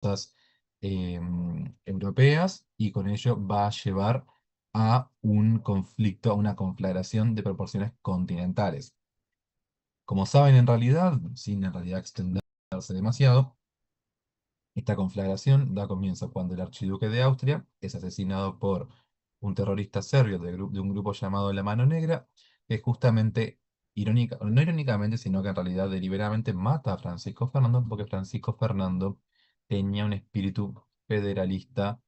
costas europeas y con ello va a llevar a un conflicto, a una conflagración de proporciones continentales. Como saben, en realidad, sin en realidad extenderse demasiado, esta conflagración da comienzo cuando el archiduque de Austria es asesinado por un terrorista serbio de un grupo llamado La Mano Negra, que justamente, no irónicamente, sino que en realidad deliberadamente mata a Francisco Fernando, porque Francisco Fernando tenía un espíritu federalista,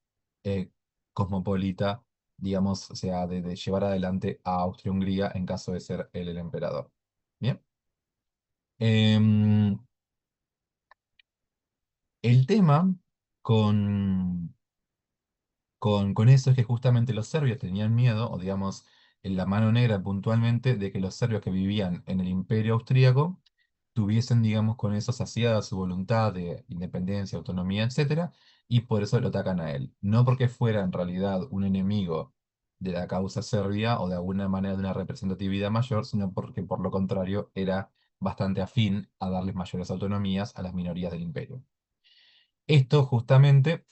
eh, cosmopolita, digamos, o sea, de llevar adelante a Austria-Hungría en caso de ser él el emperador. Bien. Em, el tema con con eso es que justamente los serbios tenían miedo, o digamos, en la mano negra puntualmente, de que los serbios que vivían en el Imperio Austríaco tuviesen, digamos, con eso saciada su voluntad de independencia, autonomía, etcétera, y por eso lo atacan a él. No porque fuera en realidad un enemigo de la causa serbia o de alguna manera de una representatividad mayor, sino porque por lo contrario era bastante afín a darles mayores autonomías a las minorías del imperio. Esto justamente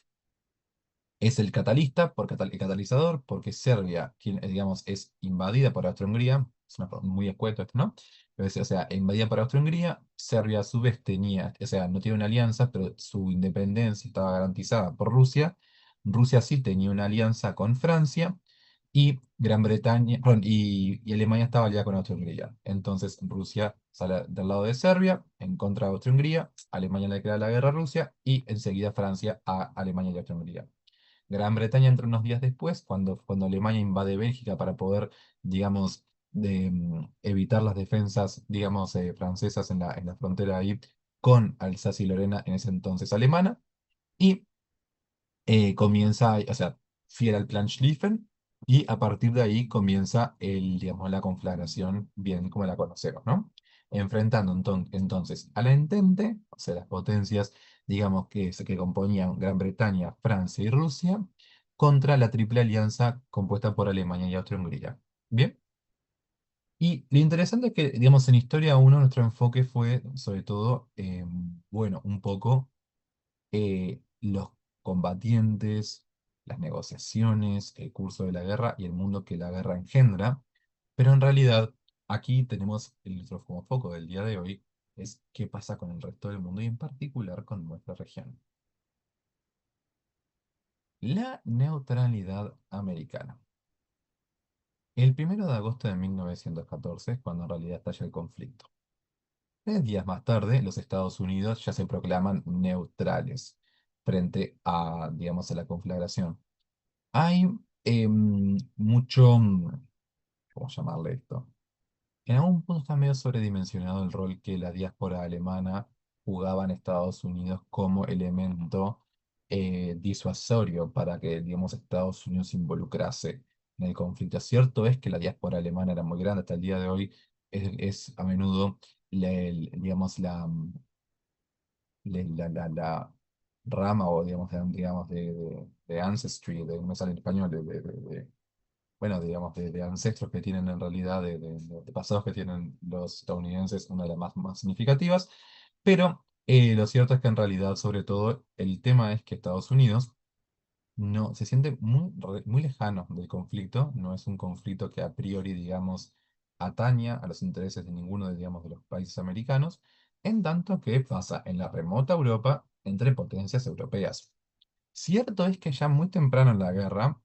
es el catalista, el catalizador, porque Serbia, digamos, es invadida por Austria-Hungría, es muy escueto esto, ¿no? Pero o sea, invadida por Austria-Hungría, Serbia a su vez tenía, o sea, no tiene una alianza, pero su independencia estaba garantizada por Rusia. Rusia sí tenía una alianza con Francia y Gran Bretaña, perdón, y Alemania estaba aliada con Austria-Hungría. Entonces Rusia sale del lado de Serbia en contra de Austria-Hungría, Alemania le declara la guerra a Rusia y enseguida Francia a Alemania y Austria-Hungría. Gran Bretaña entra unos días después, cuando Alemania invade Bélgica para poder, digamos, evitar las defensas, digamos, francesas en la frontera ahí con Alsacia y Lorena, en ese entonces alemana, y comienza, o sea, fiel al plan Schlieffen, y a partir de ahí comienza digamos, la conflagración, bien como la conocemos, ¿no? Enfrentando entonces a la Entente, o sea, las potencias, digamos, que componían Gran Bretaña, Francia y Rusia, contra la Triple Alianza compuesta por Alemania y Austria-Hungría. Bien. Y lo interesante es que, digamos, en Historia uno nuestro enfoque fue, sobre todo, bueno, un poco los combatientes, las negociaciones, el curso de la guerra y el mundo que la guerra engendra. Pero en realidad, aquí tenemos nuestro como foco del día de hoy, es qué pasa con el resto del mundo y en particular con nuestra región. La neutralidad americana. El 1 de agosto de 1914 es cuando en realidad estalla el conflicto. 3 días más tarde, los Estados Unidos ya se proclaman neutrales frente a, digamos, a la conflagración. Hay mucho, ¿cómo llamarle esto? En algún punto está medio sobredimensionado el rol que la diáspora alemana jugaba en Estados Unidos como elemento disuasorio para que, digamos, Estados Unidos se involucrase en el conflicto. Cierto es que la diáspora alemana era muy grande, hasta el día de hoy es a menudo, digamos, la rama o, digamos de ancestry, no me sale en español, bueno, digamos, de ancestros que tienen en realidad, de pasados que tienen los estadounidenses, una de las más significativas, pero lo cierto es que en realidad, sobre todo, el tema es que Estados Unidos no, se siente muy lejano del conflicto, no es un conflicto que a priori, digamos, ataña a los intereses de ninguno de, digamos, de los países americanos, en tanto que pasa en la remota Europa entre potencias europeas. Cierto es que ya muy temprano en la guerra,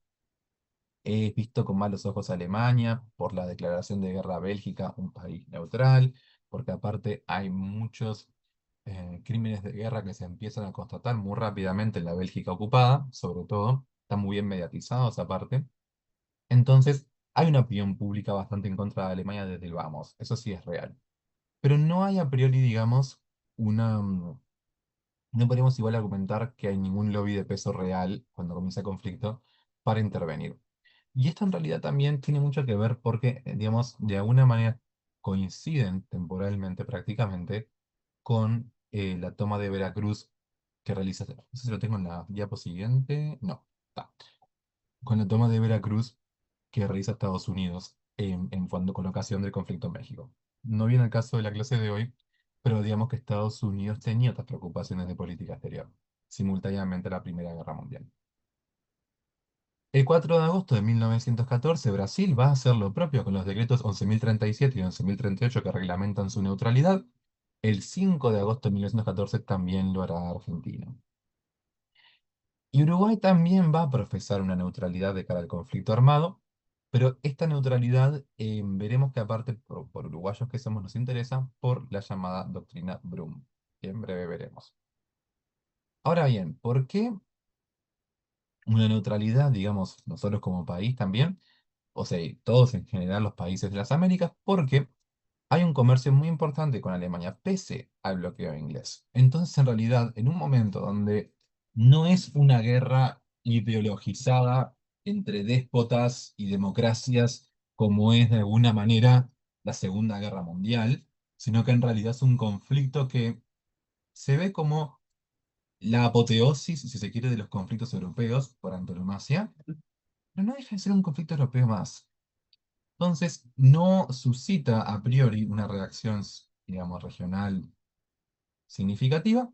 he visto con malos ojos a Alemania por la declaración de guerra a Bélgica, un país neutral, porque aparte hay muchos crímenes de guerra que se empiezan a constatar muy rápidamente en la Bélgica ocupada, sobre todo, están muy bien mediatizados aparte. Entonces, hay una opinión pública bastante en contra de Alemania desde el vamos, eso sí es real. Pero no hay a priori, digamos, no podemos igual argumentar que hay ningún lobby de peso real cuando comienza el conflicto para intervenir. Y esto en realidad también tiene mucho que ver porque, digamos, de alguna manera coinciden temporalmente prácticamente con la toma de Veracruz que realiza, no sé si lo tengo en la diapo siguiente, no, está, con la toma de Veracruz que realiza Estados Unidos con ocasión del conflicto en México. No viene el caso de la clase de hoy, pero digamos que Estados Unidos tenía otras preocupaciones de política exterior. simultáneamente a la Primera Guerra Mundial. El 4 de agosto de 1914, Brasil va a hacer lo propio con los decretos 11.037 y 11.038 que reglamentan su neutralidad. El 5 de agosto de 1914 también lo hará Argentina. Y Uruguay también va a profesar una neutralidad de cara al conflicto armado, pero esta neutralidad veremos que aparte por uruguayos que somos nos interesa por la llamada doctrina Brum, que en breve veremos. Ahora bien, ¿por qué una neutralidad, digamos, nosotros como país también? O sea, y todos en general los países de las Américas, porque hay un comercio muy importante con Alemania, pese al bloqueo inglés. Entonces, en realidad, en un momento donde no es una guerra ideologizada entre déspotas y democracias, como es de alguna manera la Segunda Guerra Mundial, sino que en realidad es un conflicto que se ve como la apoteosis, si se quiere, de los conflictos europeos por antonomasia, pero no deja de ser un conflicto europeo más. Entonces, no suscita a priori una reacción, digamos, regional significativa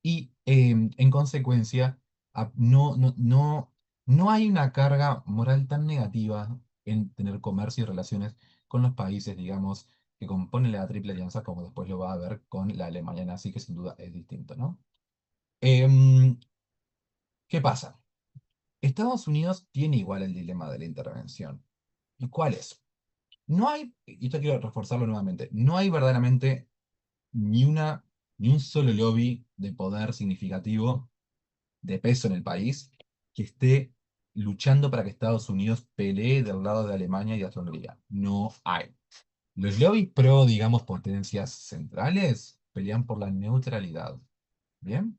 y, en consecuencia, no hay una carga moral tan negativa en tener comercio y relaciones con los países, digamos, que componen la Triple Alianza, como después lo va a ver con la Alemania nazi, que sin duda es distinto, ¿no? Em, ¿Qué pasa? Estados Unidos tiene igual el dilema de la intervención. ¿Y cuál es? No hay, y esto quiero reforzarlo nuevamente, no hay verdaderamente ni una, ni un solo lobby de poder significativo de peso en el país que esté luchando para que Estados Unidos pelee del lado de Alemania y de Hungría. No hay. Los lobbies pro, digamos, potencias centrales pelean por la neutralidad. ¿Bien?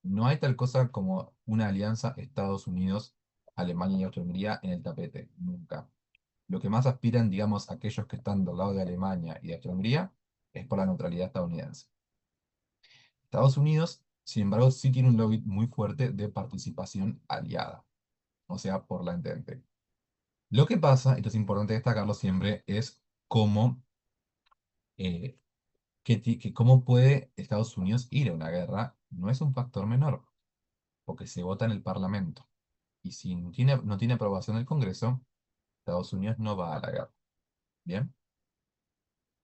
No hay tal cosa como una alianza Estados Unidos, Alemania y Austria-Hungría en el tapete. Nunca. Lo que más aspiran, digamos, aquellos que están del lado de Alemania y de Austria-Hungría es por la neutralidad estadounidense. Estados Unidos, sin embargo, sí tiene un lobby muy fuerte de participación aliada, o sea, por la Entente. Lo que pasa, esto es importante destacarlo siempre, es cómo, eh, cómo puede Estados Unidos ir a una guerra. No es un factor menor, porque se vota en el Parlamento. Y si no tiene aprobación del Congreso, Estados Unidos no va a la guerra. ¿Bien?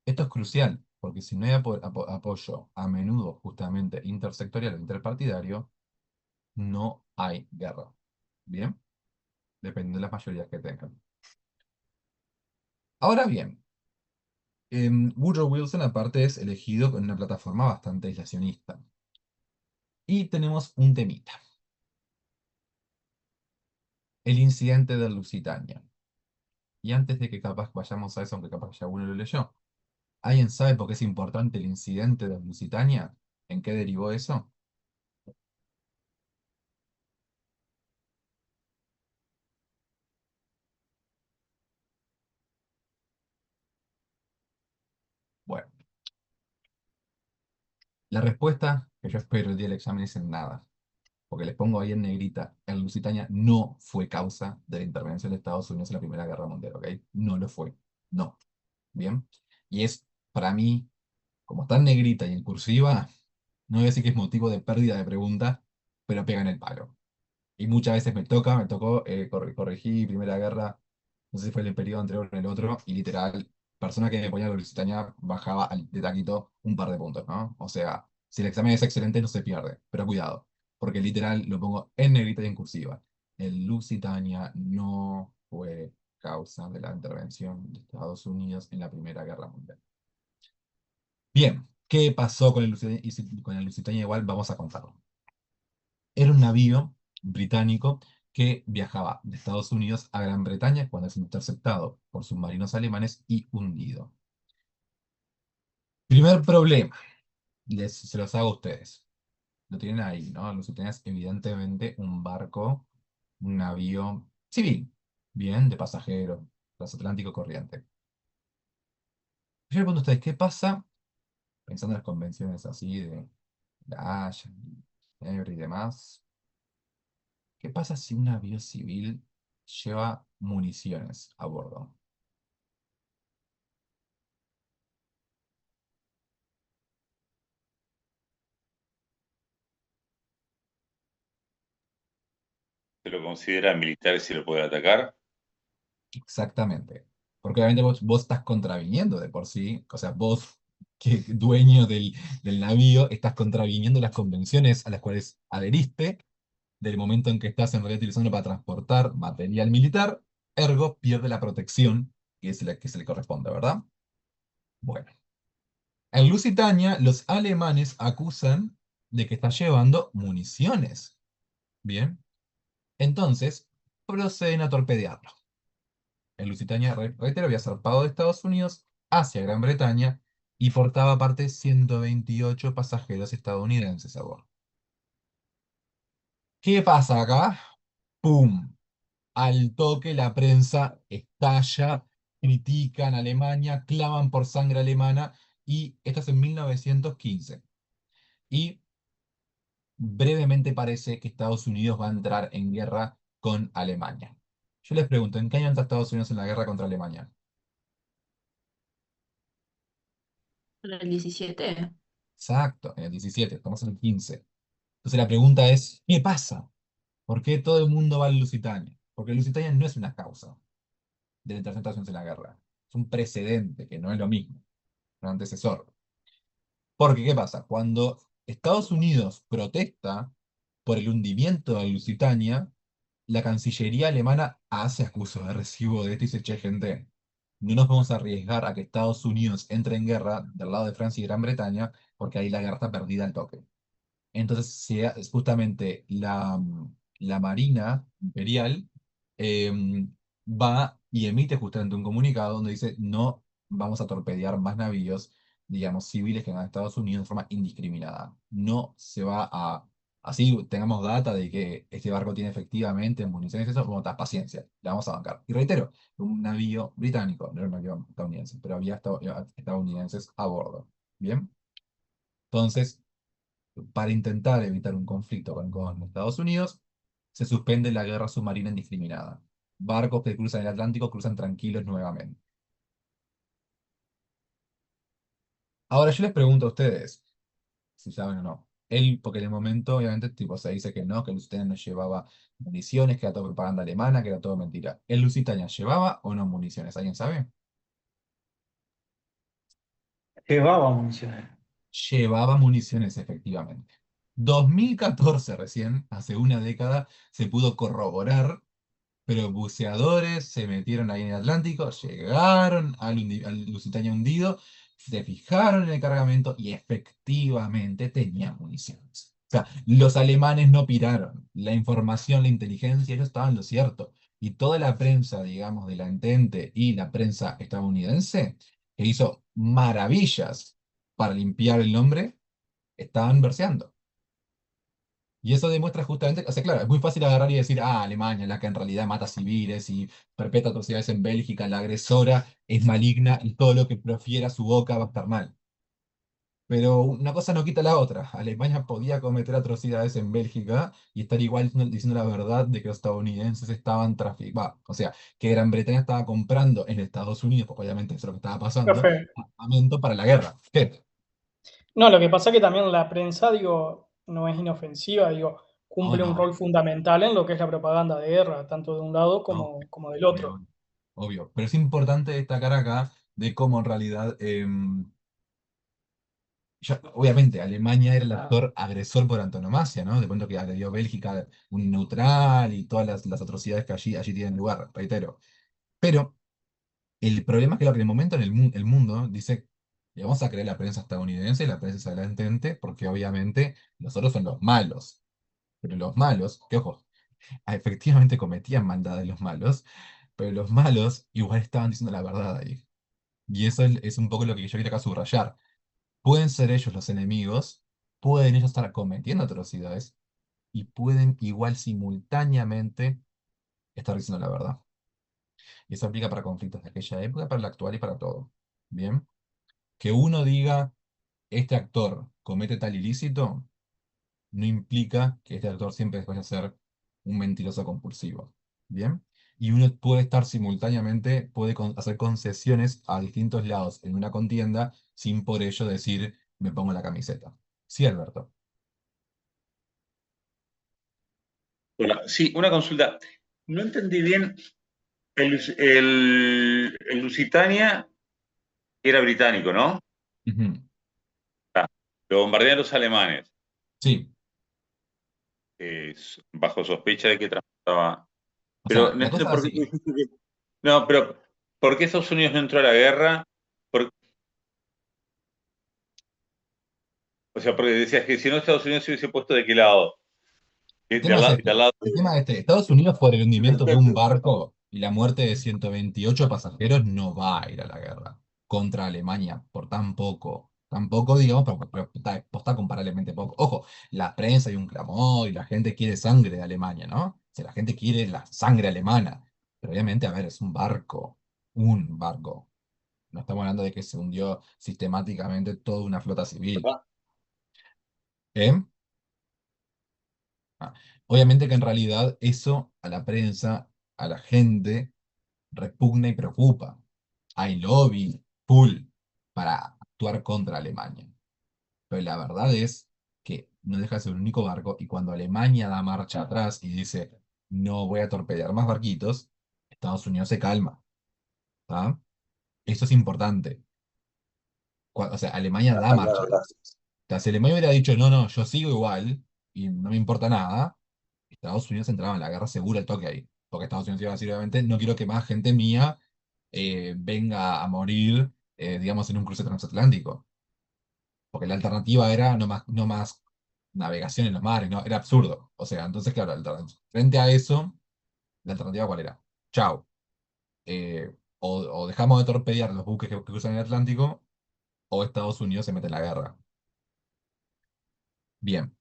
Esto es crucial, porque si no hay apoyo a menudo justamente intersectorial o interpartidario, no hay guerra. ¿Bien? Depende de las mayorías que tengan. Ahora bien, Woodrow Wilson aparte es elegido con una plataforma bastante aislacionista. Y tenemos un temita, el incidente de Lusitania. Y antes de que capaz vayamos a eso, aunque capaz ya uno lo leyó, ¿alguien sabe por qué es importante el incidente de Lusitania? ¿En qué derivó eso? Bueno, la respuesta que yo espero el día del examen es en nada. Porque les pongo ahí en negrita, el Lusitania no fue causa de la intervención de Estados Unidos en la Primera Guerra Mundial, ¿ok? No lo fue. No. ¿Bien? Y es, para mí, como está en negrita y en cursiva, no voy a decir que es motivo de pérdida de pregunta, pero pega en el palo. Y muchas veces me tocó, corregí Primera Guerra, no sé si fue en el periodo anterior o en el otro, y literal, persona que me ponía la Lusitania bajaba de taquito un par de puntos, ¿no? O sea, si el examen es excelente, no se pierde, pero cuidado, porque literal lo pongo en negrita y en cursiva. El Lusitania no fue causa de la intervención de Estados Unidos en la Primera Guerra Mundial. Bien, ¿qué pasó con el Lusitania? Y con el Lusitania igual vamos a contarlo. Era un navío británico que viajaba de Estados Unidos a Gran Bretaña cuando es interceptado por submarinos alemanes y hundido. Primer problema, se los hago a ustedes. Lo tienen ahí, ¿no? Lusitania es evidentemente un barco, un navío civil, bien, de pasajeros, transatlántico corriente. Yo le pregunto a ustedes, ¿qué pasa, pensando en las convenciones así de La Haya, Ginebra y demás? ¿Qué pasa si un navío civil lleva municiones a bordo? se lo considera militar y se lo puede atacar. Exactamente. Porque obviamente vos estás contraviniendo de por sí, o sea, vos, que dueño del navío, estás contraviniendo las convenciones a las cuales adheriste del momento en que estás en realidad utilizando para transportar material militar, ergo pierde la protección que se le corresponde, ¿verdad? Bueno, en Lusitania los alemanes acusan de que está llevando municiones, ¿bien? Entonces proceden a torpedearlo. El Lusitania, reitero, había zarpado de Estados Unidos hacia Gran Bretaña y portaba aparte 128 pasajeros estadounidenses a bordo. ¿Qué pasa acá? ¡Pum! Al toque la prensa estalla, critican a Alemania, claman por sangre alemana y esto es en 1915. Y brevemente parece que Estados Unidos va a entrar en guerra con Alemania. Yo les pregunto, ¿en qué año entra Estados Unidos en la guerra contra Alemania? ¿En el 17? Exacto, en el 17, estamos en el 15. Entonces la pregunta es, ¿qué pasa? ¿Por qué todo el mundo va a Lusitania? Porque Lusitania no es una causa de la intervención de Estados Unidos en la guerra. Es un precedente, que no es lo mismo, un antecesor. Porque, ¿qué pasa? Cuando Estados Unidos protesta por el hundimiento de Lusitania, la Cancillería alemana hace acuso de recibo de esto y dice, che, gente, no nos vamos a arriesgar a que Estados Unidos entre en guerra del lado de Francia y Gran Bretaña, porque ahí la guerra está perdida al toque. Entonces, es justamente la Marina Imperial va y emite justamente un comunicado donde dice, no vamos a torpedear más navíos, digamos, civiles que van a Estados Unidos de forma indiscriminada. No se va a... Así tengamos data de que este barco tiene efectivamente municiones, eso, bueno, está, paciencia, la vamos a bancar. Y reitero, un navío británico, no era un navío estadounidense, pero había estadounidenses a bordo. ¿Bien? Entonces, para intentar evitar un conflicto con Estados Unidos, se suspende la guerra submarina indiscriminada. Barcos que cruzan el Atlántico cruzan tranquilos nuevamente. Ahora yo les pregunto a ustedes, si saben o no. Él, porque en el momento, obviamente, tipo, se dice que no, que Lusitania no llevaba municiones, que era todo propaganda alemana, que era todo mentira. ¿El Lusitania llevaba o no municiones? ¿Alguien sabe? Llevaba municiones. Llevaba municiones, efectivamente. 2014 recién, hace una década, se pudo corroborar. Pero buceadores se metieron ahí en el Atlántico, llegaron al Lusitania hundido, se fijaron en el cargamento y efectivamente tenía municiones. O sea, los alemanes no piraron. La información, la inteligencia, ellos estaban en lo cierto. Y toda la prensa, digamos, de la Entente y la prensa estadounidense, que hizo maravillas para limpiar el nombre, estaban verseando. Y eso demuestra justamente, o sea, claro, es muy fácil agarrar y decir, ah, Alemania, la que en realidad mata civiles y perpetra atrocidades en Bélgica, la agresora es maligna y todo lo que profiera su boca va a estar mal. Pero una cosa no quita la otra. Alemania podía cometer atrocidades en Bélgica y estar igual diciendo la verdad de que los estadounidenses estaban traficando, o sea, que Gran Bretaña estaba comprando en Estados Unidos, porque obviamente eso es lo que estaba pasando, Profe, armamento para la guerra. ¿Qué? no, lo que pasa es que también la prensa, digo, no es inofensiva, digo, No, cumple un no, rol fundamental en lo que es la propaganda de guerra, tanto de un lado no, como del obvio, otro. obvio. Obvio. Pero es importante destacar acá de cómo en realidad, obviamente, Alemania era el Ah, actor agresor por antonomasia, ¿no? De pronto que agredió a Bélgica un neutral y todas las atrocidades que allí tienen lugar, reitero. Pero el problema es que, lo que en el momento en el mundo dice, le vamos a creer la prensa estadounidense y la prensa salentente, porque obviamente los otros son los malos. Pero los malos, que ojo, efectivamente cometían maldades los malos, pero los malos igual estaban diciendo la verdad ahí. Y eso es un poco lo que yo quiero acá subrayar. Pueden ser ellos los enemigos, pueden ellos estar cometiendo atrocidades y pueden igual simultáneamente estar diciendo la verdad. Y eso aplica para conflictos de aquella época, para la actual y para todo. Bien, que uno diga, este actor comete tal ilícito, no implica que este actor siempre vaya a ser un mentiroso compulsivo. Bien, y uno puede estar simultáneamente, puede hacer concesiones a distintos lados en una contienda sin por ello decir, me pongo la camiseta. Sí, Alberto. Hola, sí, una consulta. No entendí bien, el Lusitania era británico, ¿no? Ujú. Lo bombardearon los alemanes, Sí, bajo sospecha de que transportaba. o Pero sea, no la entiendo cosa es por qué así. dijiste que. No, pero ¿por qué Estados Unidos no entró a la guerra? Por- o sea, porque decías que si no Estados Unidos se hubiese puesto de qué lado. El Del tema es del este. lado El tema es este. Estados Unidos por el hundimiento de un barco y la muerte de 128 pasajeros no va a ir a la guerra contra Alemania por tan poco. Tampoco, digamos, pero está comparablemente poco. Ojo, la prensa y un clamor y la gente quiere sangre de Alemania, ¿no? O sea, la gente quiere la sangre alemana. Pero obviamente, a ver, es un barco. Un barco. No estamos hablando de que se hundió sistemáticamente toda una flota civil. ¿verdad? ¿Eh? Ah, obviamente que en realidad eso a la prensa, a la gente, repugna y preocupa. Hay lobby full para actuar contra Alemania. Pero la verdad es que no deja de ser un único barco y cuando Alemania da marcha atrás y dice, no voy a torpedear más barquitos, Estados Unidos se calma. ¿Tá? Eso es importante. O sea, Alemania da marcha atrás. O sea, si Alemania hubiera dicho, no, no, yo sigo igual y no me importa nada, Estados Unidos entraba en la guerra segura el toque ahí. Porque Estados Unidos iba a decir, obviamente, no quiero que más gente mía venga a morir, digamos, en un cruce transatlántico. Porque la alternativa era no más navegación en los mares, ¿no? Era absurdo. O sea, entonces, claro, frente a eso, la alternativa ¿cuál era? Chao. O dejamos de torpedear los buques que cruzan el Atlántico, o Estados Unidos se mete en la guerra. Bien.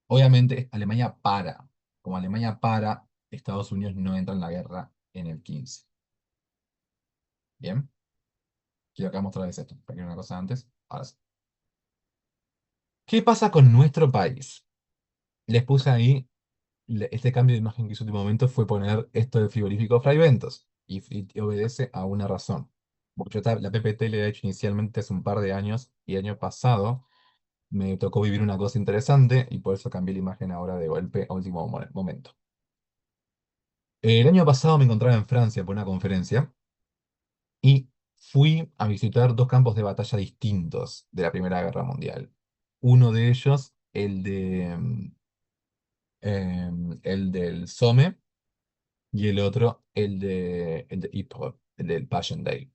Obviamente, Alemania para. Como Alemania para, Estados Unidos no entra en la guerra en el 15. Bien. Quiero acá mostrarles esto. Pero una cosa antes. Ahora sí. ¿Qué pasa con nuestro país? Les puse ahí, este cambio de imagen que hizo último momento fue poner esto del frigorífico Fray Bentos. Y obedece a una razón. Porque la PPT le he hecho inicialmente hace un par de años y el año pasado me tocó vivir una cosa interesante y por eso cambié la imagen ahora de golpe a último momento. El año pasado me encontraba en Francia por una conferencia y fui a visitar dos campos de batalla distintos de la Primera Guerra Mundial. Uno de ellos, el del Somme, y el otro, el de Ypres, el del Passchendaele.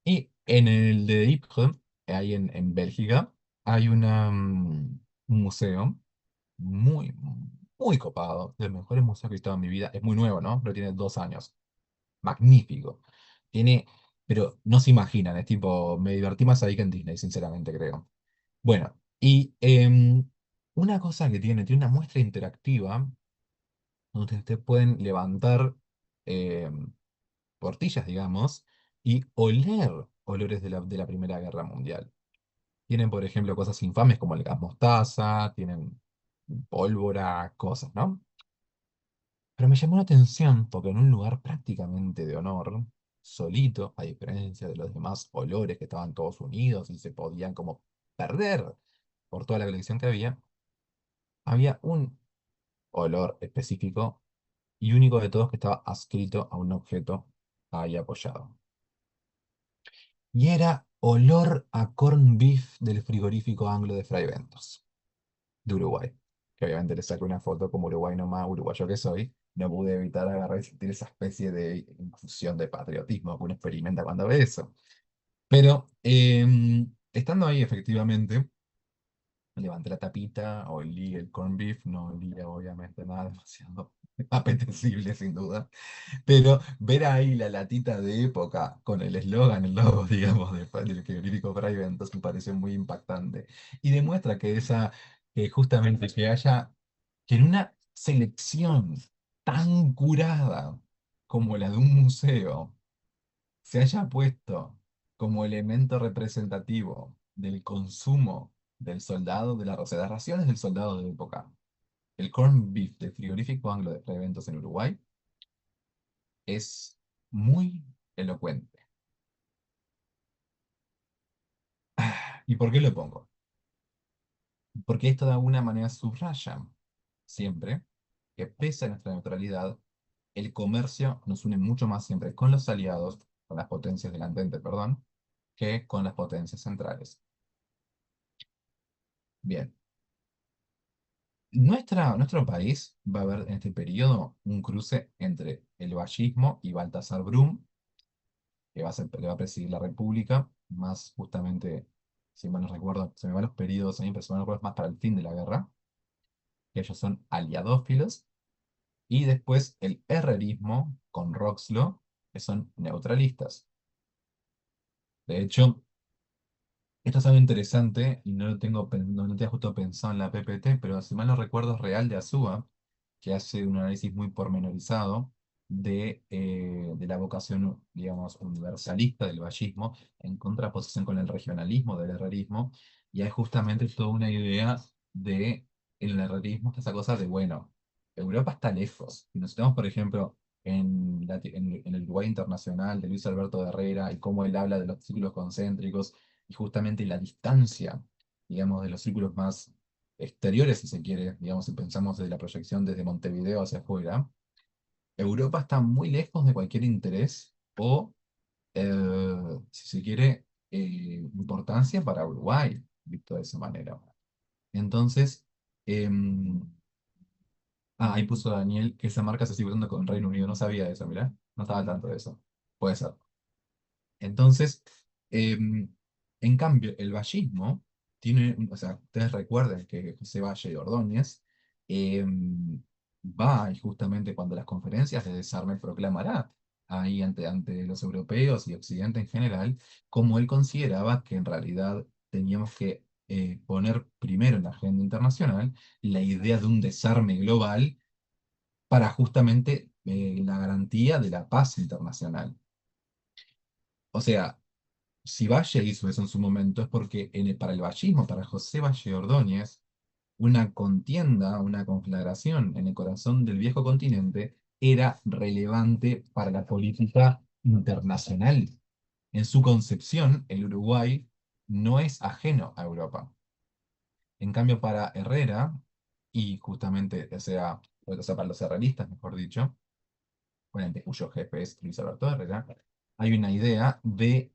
Y en el de Ypres, ahí en Bélgica, hay un museo muy, muy copado, de los mejores museos que he visitado en mi vida. Es muy nuevo, ¿no? Pero tiene 2 años. Magnífico. Tiene, pero no se imaginan, es tipo, me divertí más ahí que en Disney, sinceramente, creo. Bueno, y una cosa que tiene una muestra interactiva donde ustedes pueden levantar em, portillas, digamos, y oler olores de la Primera Guerra Mundial. Tienen, por ejemplo, cosas infames como el gas mostaza, tienen pólvora, cosas, ¿no? Pero me llamó la atención porque en un lugar prácticamente de honor, solito, a diferencia de los demás olores que estaban todos unidos y se podían como perder por toda la colección que había un olor específico y único de todos que estaba adscrito a un objeto ahí apoyado. Y era olor a corn beef del frigorífico Anglo de Fray Bentos, de Uruguay. Que obviamente le saqué una foto como Uruguay nomás, uruguayo que soy. No pude evitar agarrar y sentir esa especie de infusión de patriotismo que uno experimenta cuando ve eso. Pero estando ahí efectivamente, levanté la tapita, olí el corn beef, no olía obviamente nada demasiado apetecible sin duda. Pero ver ahí la latita de época con el eslogan, el logo, digamos, del frigorífico Fray Bentos me pareció muy impactante. Y demuestra que justamente que en una selección tan curada como la de un museo, se haya puesto como elemento representativo del consumo del soldado, o sea, las raciones del soldado de época, el corned beef del frigorífico Anglo de Fray Bentos en Uruguay, es muy elocuente. ¿Y por qué lo pongo? Porque esto de alguna manera subraya siempre que pese a nuestra neutralidad, el comercio nos une mucho más siempre con los aliados, con las potencias del Entente, perdón, que con las potencias centrales. Bien, nuestro país va a haber en este periodo un cruce entre el vallismo y Baltasar Brum, que va a presidir la República, más justamente, si mal no recuerdo, se me van los periodos ahí, pero si mal no recuerdo, es más para el fin de la guerra, que ellos son aliadófilos, y después el herrerismo con Roxlo, que son neutralistas. De hecho, esto es algo interesante y no lo tengo, no lo tenía justo pensado en la PPT, pero si mal no recuerdo es Real de Azúa, que hace un análisis muy pormenorizado de la vocación, digamos, universalista del vallismo en contraposición con el regionalismo del herrerismo, y hay justamente toda una idea de el herrerismo, esa cosa de, bueno, Europa está lejos. Si nos citamos, por ejemplo, en el Uruguay Internacional de Luis Alberto de Herrera y cómo él habla de los círculos concéntricos y justamente la distancia, digamos, de los círculos más exteriores, si se quiere, digamos, si pensamos de la proyección desde Montevideo hacia afuera, Europa está muy lejos de cualquier interés o, si se quiere, importancia para Uruguay, visto de esa manera. Entonces, em, ahí puso Daniel que esa marca se sigue usando con Reino Unido. No sabía eso, mirá. No estaba al tanto de eso. Puede ser. Entonces, em, en cambio, el vallismo tiene, o sea, ustedes recuerden que José Valle de Ordóñez va y justamente cuando las conferencias de desarme proclamará ahí ante los europeos y Occidente en general, como él consideraba que en realidad teníamos que poner primero en la agenda internacional la idea de un desarme global para justamente la garantía de la paz internacional. O sea, si Valle hizo eso en su momento es porque para el vallismo, para José Valle Ordóñez, una contienda, una conflagración en el corazón del viejo continente era relevante para la política internacional. En su concepción, el Uruguay no es ajeno a Europa. En cambio, para Herrera, y justamente, o sea, para los herreristas, mejor dicho, obviamente cuyo jefe es Luis Alberto Herrera, hay una idea de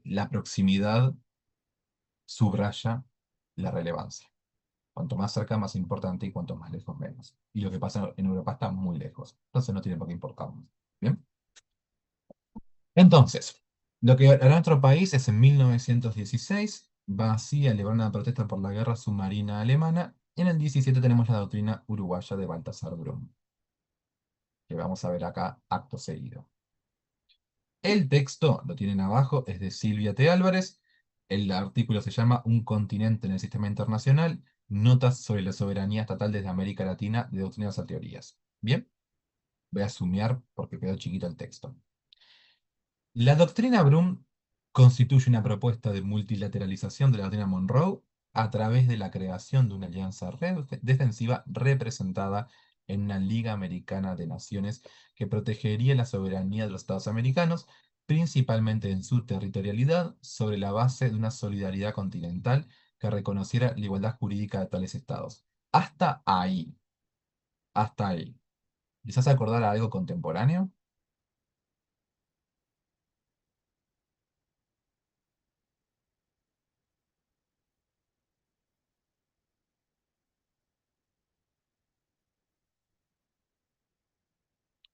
la proximidad subraya la relevancia. Cuanto más cerca, más importante, y cuanto más lejos, menos. Y lo que pasa en Europa está muy lejos. Entonces no tiene por qué importarnos. ¿Bien? Entonces, lo que hará nuestro país es en 1916, va así a elevar una protesta por la guerra submarina alemana. Y en el 17 tenemos la doctrina uruguaya de Baltasar Brum, que vamos a ver acá acto seguido. El texto, lo tienen abajo, es de Silvia T. Álvarez. El artículo se llama Un continente en el sistema internacional, notas sobre la soberanía estatal desde América Latina de doctrinas a teorías. Bien, voy a sumear porque quedó chiquito el texto. La doctrina Brum constituye una propuesta de multilateralización de la doctrina Monroe a través de la creación de una alianza defensiva representada en una Liga Americana de Naciones que protegería la soberanía de los Estados americanos, principalmente en su territorialidad, sobre la base de una solidaridad continental que reconociera la igualdad jurídica de tales estados. Hasta ahí, hasta ahí. ¿Les hace acordar a algo contemporáneo?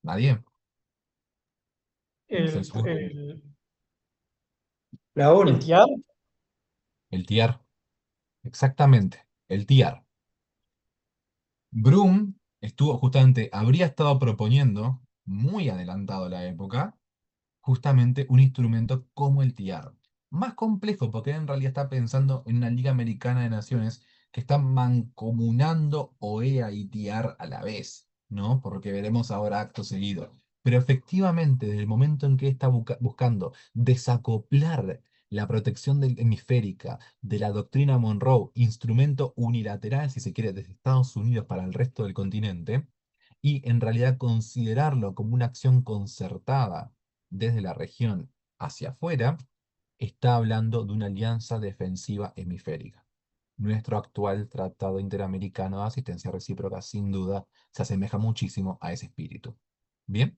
¿Nadie? El, Censuré. el, La el ONU. TIAR, El TIAR. Exactamente, el TIAR. Brum habría estado proponiendo, muy adelantado a la época, justamente un instrumento como el TIAR. Más complejo, porque en realidad está pensando en una Liga Americana de Naciones que está mancomunando OEA y TIAR a la vez, ¿no? Por lo que veremos ahora acto seguido. Pero efectivamente, desde el momento en que está buscando desacoplar la protección hemisférica de la doctrina Monroe, instrumento unilateral, si se quiere, desde Estados Unidos para el resto del continente, y en realidad considerarlo como una acción concertada desde la región hacia afuera, está hablando de una alianza defensiva hemisférica. nuestro actual Tratado Interamericano de Asistencia Recíproca, sin duda, se asemeja muchísimo a ese espíritu. Bien.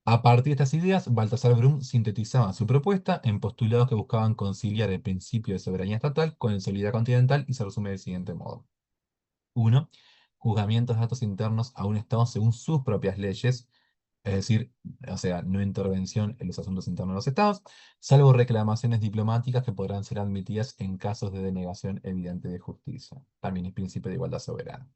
A partir de estas ideas, Baltasar Brum sintetizaba su propuesta en postulados que buscaban conciliar el principio de soberanía estatal con el de solidaridad continental y se resume del siguiente modo. 1. Juzgamientos de actos internos a un Estado según sus propias leyes, es decir, o sea, no intervención en los asuntos internos de los Estados, salvo reclamaciones diplomáticas que podrán ser admitidas en casos de denegación evidente de justicia. También es principio de igualdad soberana.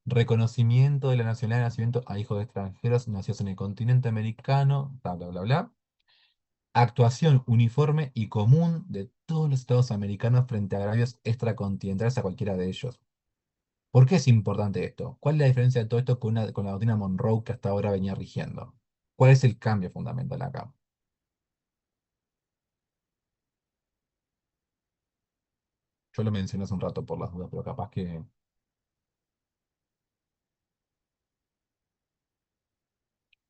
Reconocimiento de la nacionalidad de nacimiento a hijos de extranjeros nacidos en el continente americano, bla, bla, bla, bla. Actuación uniforme y común de todos los estados americanos frente a agravios extracontinentales a cualquiera de ellos. ¿Por qué es importante esto? ¿Cuál es la diferencia de todo esto con la doctrina Monroe que hasta ahora venía rigiendo? ¿Cuál es el cambio fundamental acá? Yo lo mencioné hace un rato por las dudas, pero capaz que...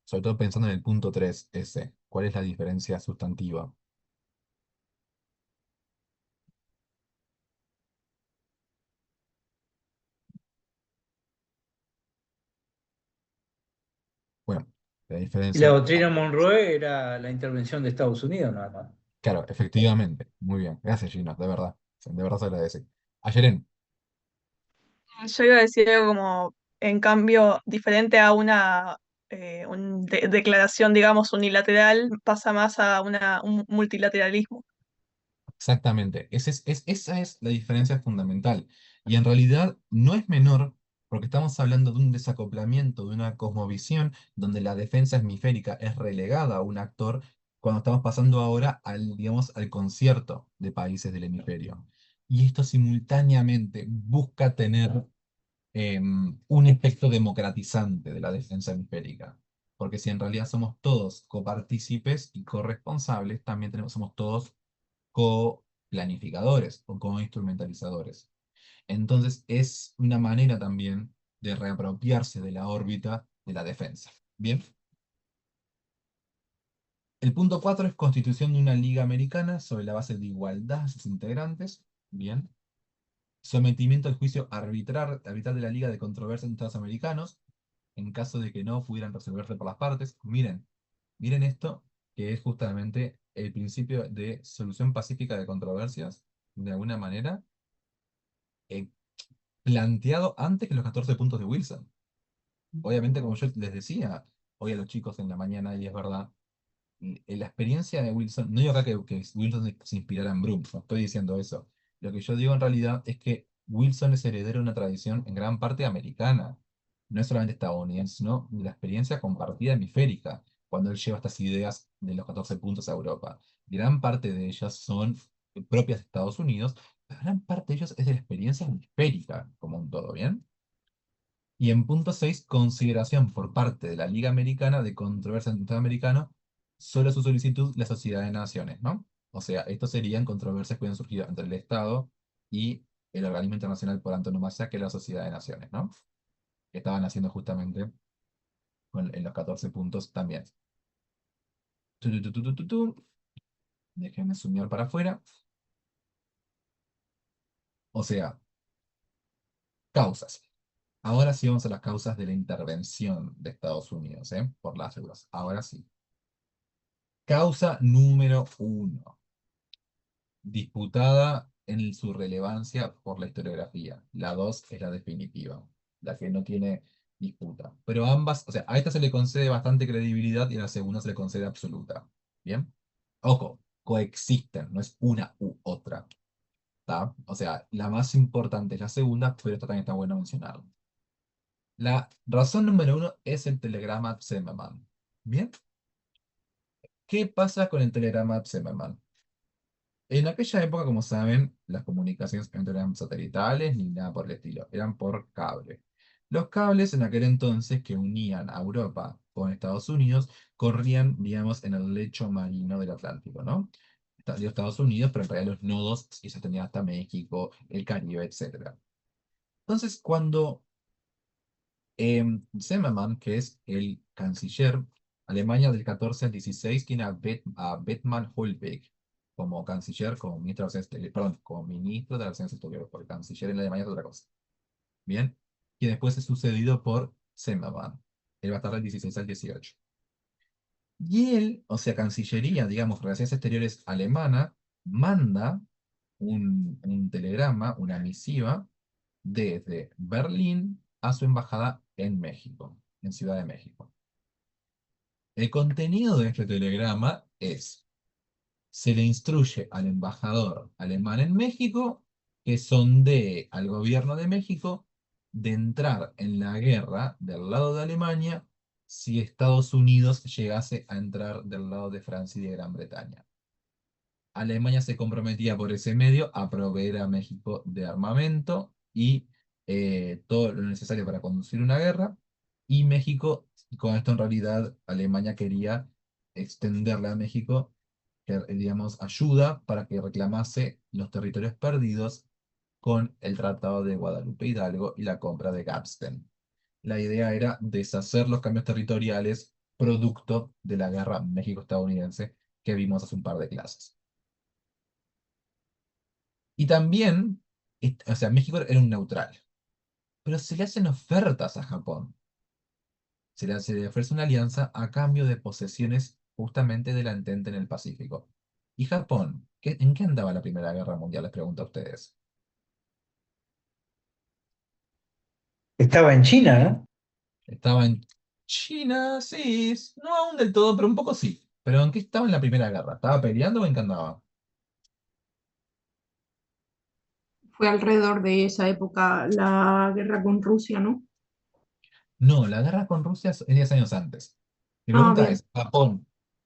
Sobre todo pensando en el punto 3 ese. ¿Cuál es la diferencia sustantiva? Bueno, la Y la diferencia... doctrina Monroe era la intervención de Estados Unidos, nada más. Claro, efectivamente. Muy bien. Gracias, Gino, de verdad. De verdad se agradece. Ayeren, Yo iba a decir algo como, en cambio, diferente a una declaración, digamos, unilateral, pasa más a un multilateralismo. exactamente. Esa es la diferencia fundamental. Y en realidad no es menor, porque estamos hablando de un desacoplamiento, de una cosmovisión donde la defensa hemisférica es relegada a un actor, cuando estamos pasando ahora al, digamos, al concierto de países del hemisferio. Y esto simultáneamente busca tener un efecto democratizante de la defensa hemisférica. Porque si en realidad somos todos copartícipes y corresponsables, también somos todos coplanificadores o co-instrumentalizadores. Entonces es una manera también de reapropiarse de la órbita de la defensa. Bien. El punto 4 es constitución de una liga americana sobre la base de igualdad de sus integrantes. Bien. Sometimiento al juicio arbitral de la Liga de Controversias de Estados Americanos, en caso de que no pudieran resolverse por las partes. Miren esto, que es justamente el principio de solución pacífica de controversias, de alguna manera, eh, planteado antes que los 14 puntos de Wilson. Obviamente, como yo les decía hoy a los chicos en la mañana, y es verdad, la experiencia de Wilson, no digo acá que Wilson se inspirara en Broom, no estoy diciendo eso. Lo que yo digo en realidad es que Wilson es heredero de una tradición en gran parte americana, no es solamente estadounidense, sino de la experiencia compartida hemisférica, cuando él lleva estas ideas de los 14 puntos a Europa. Gran parte de ellas son propias de Estados Unidos, pero gran parte de ellas es de la experiencia hemisférica, como un todo, ¿bien? Y en punto 6 consideración por parte de la Liga Americana de Controversia en Americano sobre su solicitud la Sociedad de Naciones, ¿no? O sea, estos serían controversias que hubieran surgido entre el Estado y el organismo internacional por antonomasia, que es la Sociedad de Naciones, ¿no? Que estaban haciendo justamente en los 14 puntos también. Tu, tu, tu, tu, tu, tu. Déjenme sumiar para afuera. O sea, causas. Ahora sí vamos a las causas de la intervención de Estados Unidos, ¿eh? Por las dudas. Ahora sí. Causa número 1, disputada en su relevancia por la historiografía. La 2 es la definitiva, la que no tiene disputa. Pero ambas, o sea, a esta se le concede bastante credibilidad y a la segunda se le concede absoluta. ¿Bien? Ojo, coexisten, no es una u otra. ¿Tá? O sea, la más importante es la segunda, pero esto también está bueno mencionarlo. La razón número 1 es el telegrama Zimmermann. ¿Bien? ¿Qué pasa con el telegrama Zimmermann? En aquella época, como saben, las comunicaciones no eran satelitales ni nada por el estilo, eran por cable. Los cables en aquel entonces que unían a Europa con Estados Unidos corrían, digamos, en el lecho marino del Atlántico, ¿no? Digo Estados Unidos, pero en realidad los nodos y se tenían hasta México, el Caribe, etc. Entonces, cuando Zimmermann, que es el canciller Alemania del 14 al 16, tiene a Bethmann Hollweg como canciller, como ministro de Relaciones Exteriores, perdón, como ministro de Relaciones Exteriores, porque canciller en Alemania es otra cosa. Bien, y después es sucedido por Zimmermann. Él va a estar del 16 al 18. Y él, o sea, Cancillería, digamos, Relaciones Exteriores alemana, manda un telegrama, una misiva, desde Berlín a su embajada en México, en Ciudad de México. El contenido de este telegrama es: se le instruye al embajador alemán en México que sondee al gobierno de México de entrar en la guerra del lado de Alemania si Estados Unidos llegase a entrar del lado de Francia y de Gran Bretaña. Alemania se comprometía por ese medio a proveer a México de armamento y todo lo necesario para conducir una guerra, y México, con esto en realidad Alemania quería extenderle a México, digamos, ayuda para que reclamase los territorios perdidos con el Tratado de Guadalupe Hidalgo y la compra de Gadsden. La idea era deshacer los cambios territoriales producto de la guerra México-estadounidense que vimos hace un par de clases. Y también, o sea, México era un neutral, pero se le hacen ofertas a Japón. Se le ofrece una alianza a cambio de posesiones justamente de la Entente en el Pacífico. ¿Y Japón? ¿En qué andaba la Primera Guerra Mundial? Les pregunto a ustedes. Estaba en China, ¿no? Estaba en China, sí, no aún del todo, pero un poco sí. ¿Pero en qué estaba en la Primera Guerra? ¿Estaba peleando o en qué andaba? Fue alrededor de esa época la guerra con Rusia, ¿no? No, la guerra con Rusia es 10 años antes. Mi Ah, pregunta bien. es,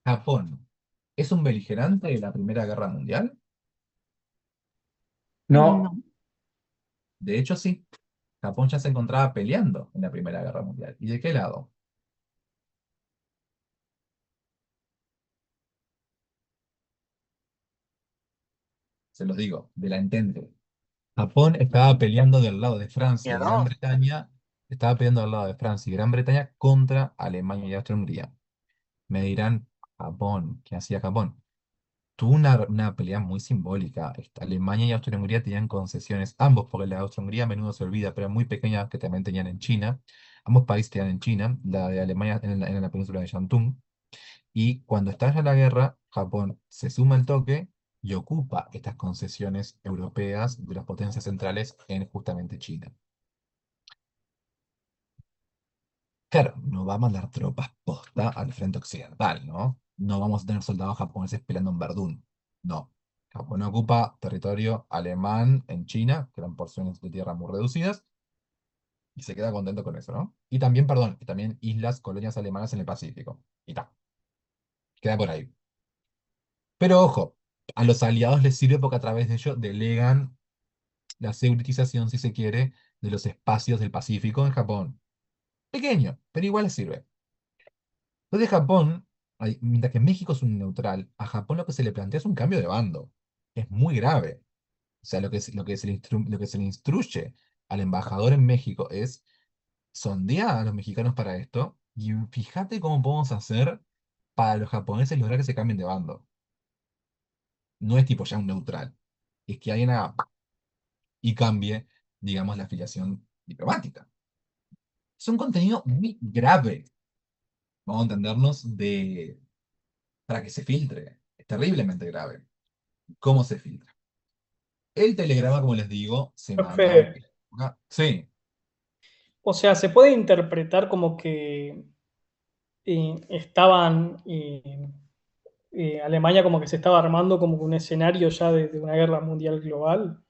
¿Japón es un beligerante de la Primera Guerra Mundial? No, No. De hecho, sí. Japón ya se encontraba peleando en la Primera Guerra Mundial. ¿Y de qué lado? Se los digo, de la Entente. Japón estaba peleando del lado de Francia y Gran Bretaña, estaba peleando del lado de Francia y Gran Bretaña contra Alemania y Austria-Hungría. Me dirán, Japón, ¿qué hacía Japón? Tuvo una pelea muy simbólica. Alemania y Austria-Hungría tenían concesiones, ambos, porque la de Austria-Hungría a menudo se olvida, pero muy pequeñas que también tenían en China. Ambos países tenían en China, la de Alemania en la península de Shantung. Y cuando estalla la guerra, Japón se suma al toque y ocupa estas concesiones europeas de las potencias centrales en justamente China. Claro, no va a mandar tropas posta al frente occidental, ¿no? No vamos a tener soldados japoneses peleando en Verdún. No. Japón ocupa territorio alemán en China, que eran porciones de tierra muy reducidas, y se queda contento con eso, ¿no? Y también, perdón, y también islas, colonias alemanas en el Pacífico. Y ta. Queda por ahí. Pero ojo, a los aliados les sirve porque a través de ello delegan la securitización, si se quiere, de los espacios del Pacífico en Japón. Pequeño, pero igual les sirve. Entonces Japón, mientras que México es un neutral, a Japón lo que se le plantea es un cambio de bando. Es muy grave. O sea, lo que se le instruye al embajador en México es: sondea a los mexicanos para esto y fíjate cómo podemos hacer para los japoneses lograr que se cambien de bando. No es tipo ya un neutral. Es que alguien haga y cambie, digamos, la afiliación diplomática. Es un contenido muy grave, vamos a entendernos, para que se filtre. Es terriblemente grave. ¿Cómo se filtra? El telegrama, como les digo, se manda en Profe, aquella época. Sí, o sea, se puede interpretar como que estaban, Alemania como que se estaba armando como un escenario ya de una guerra mundial global.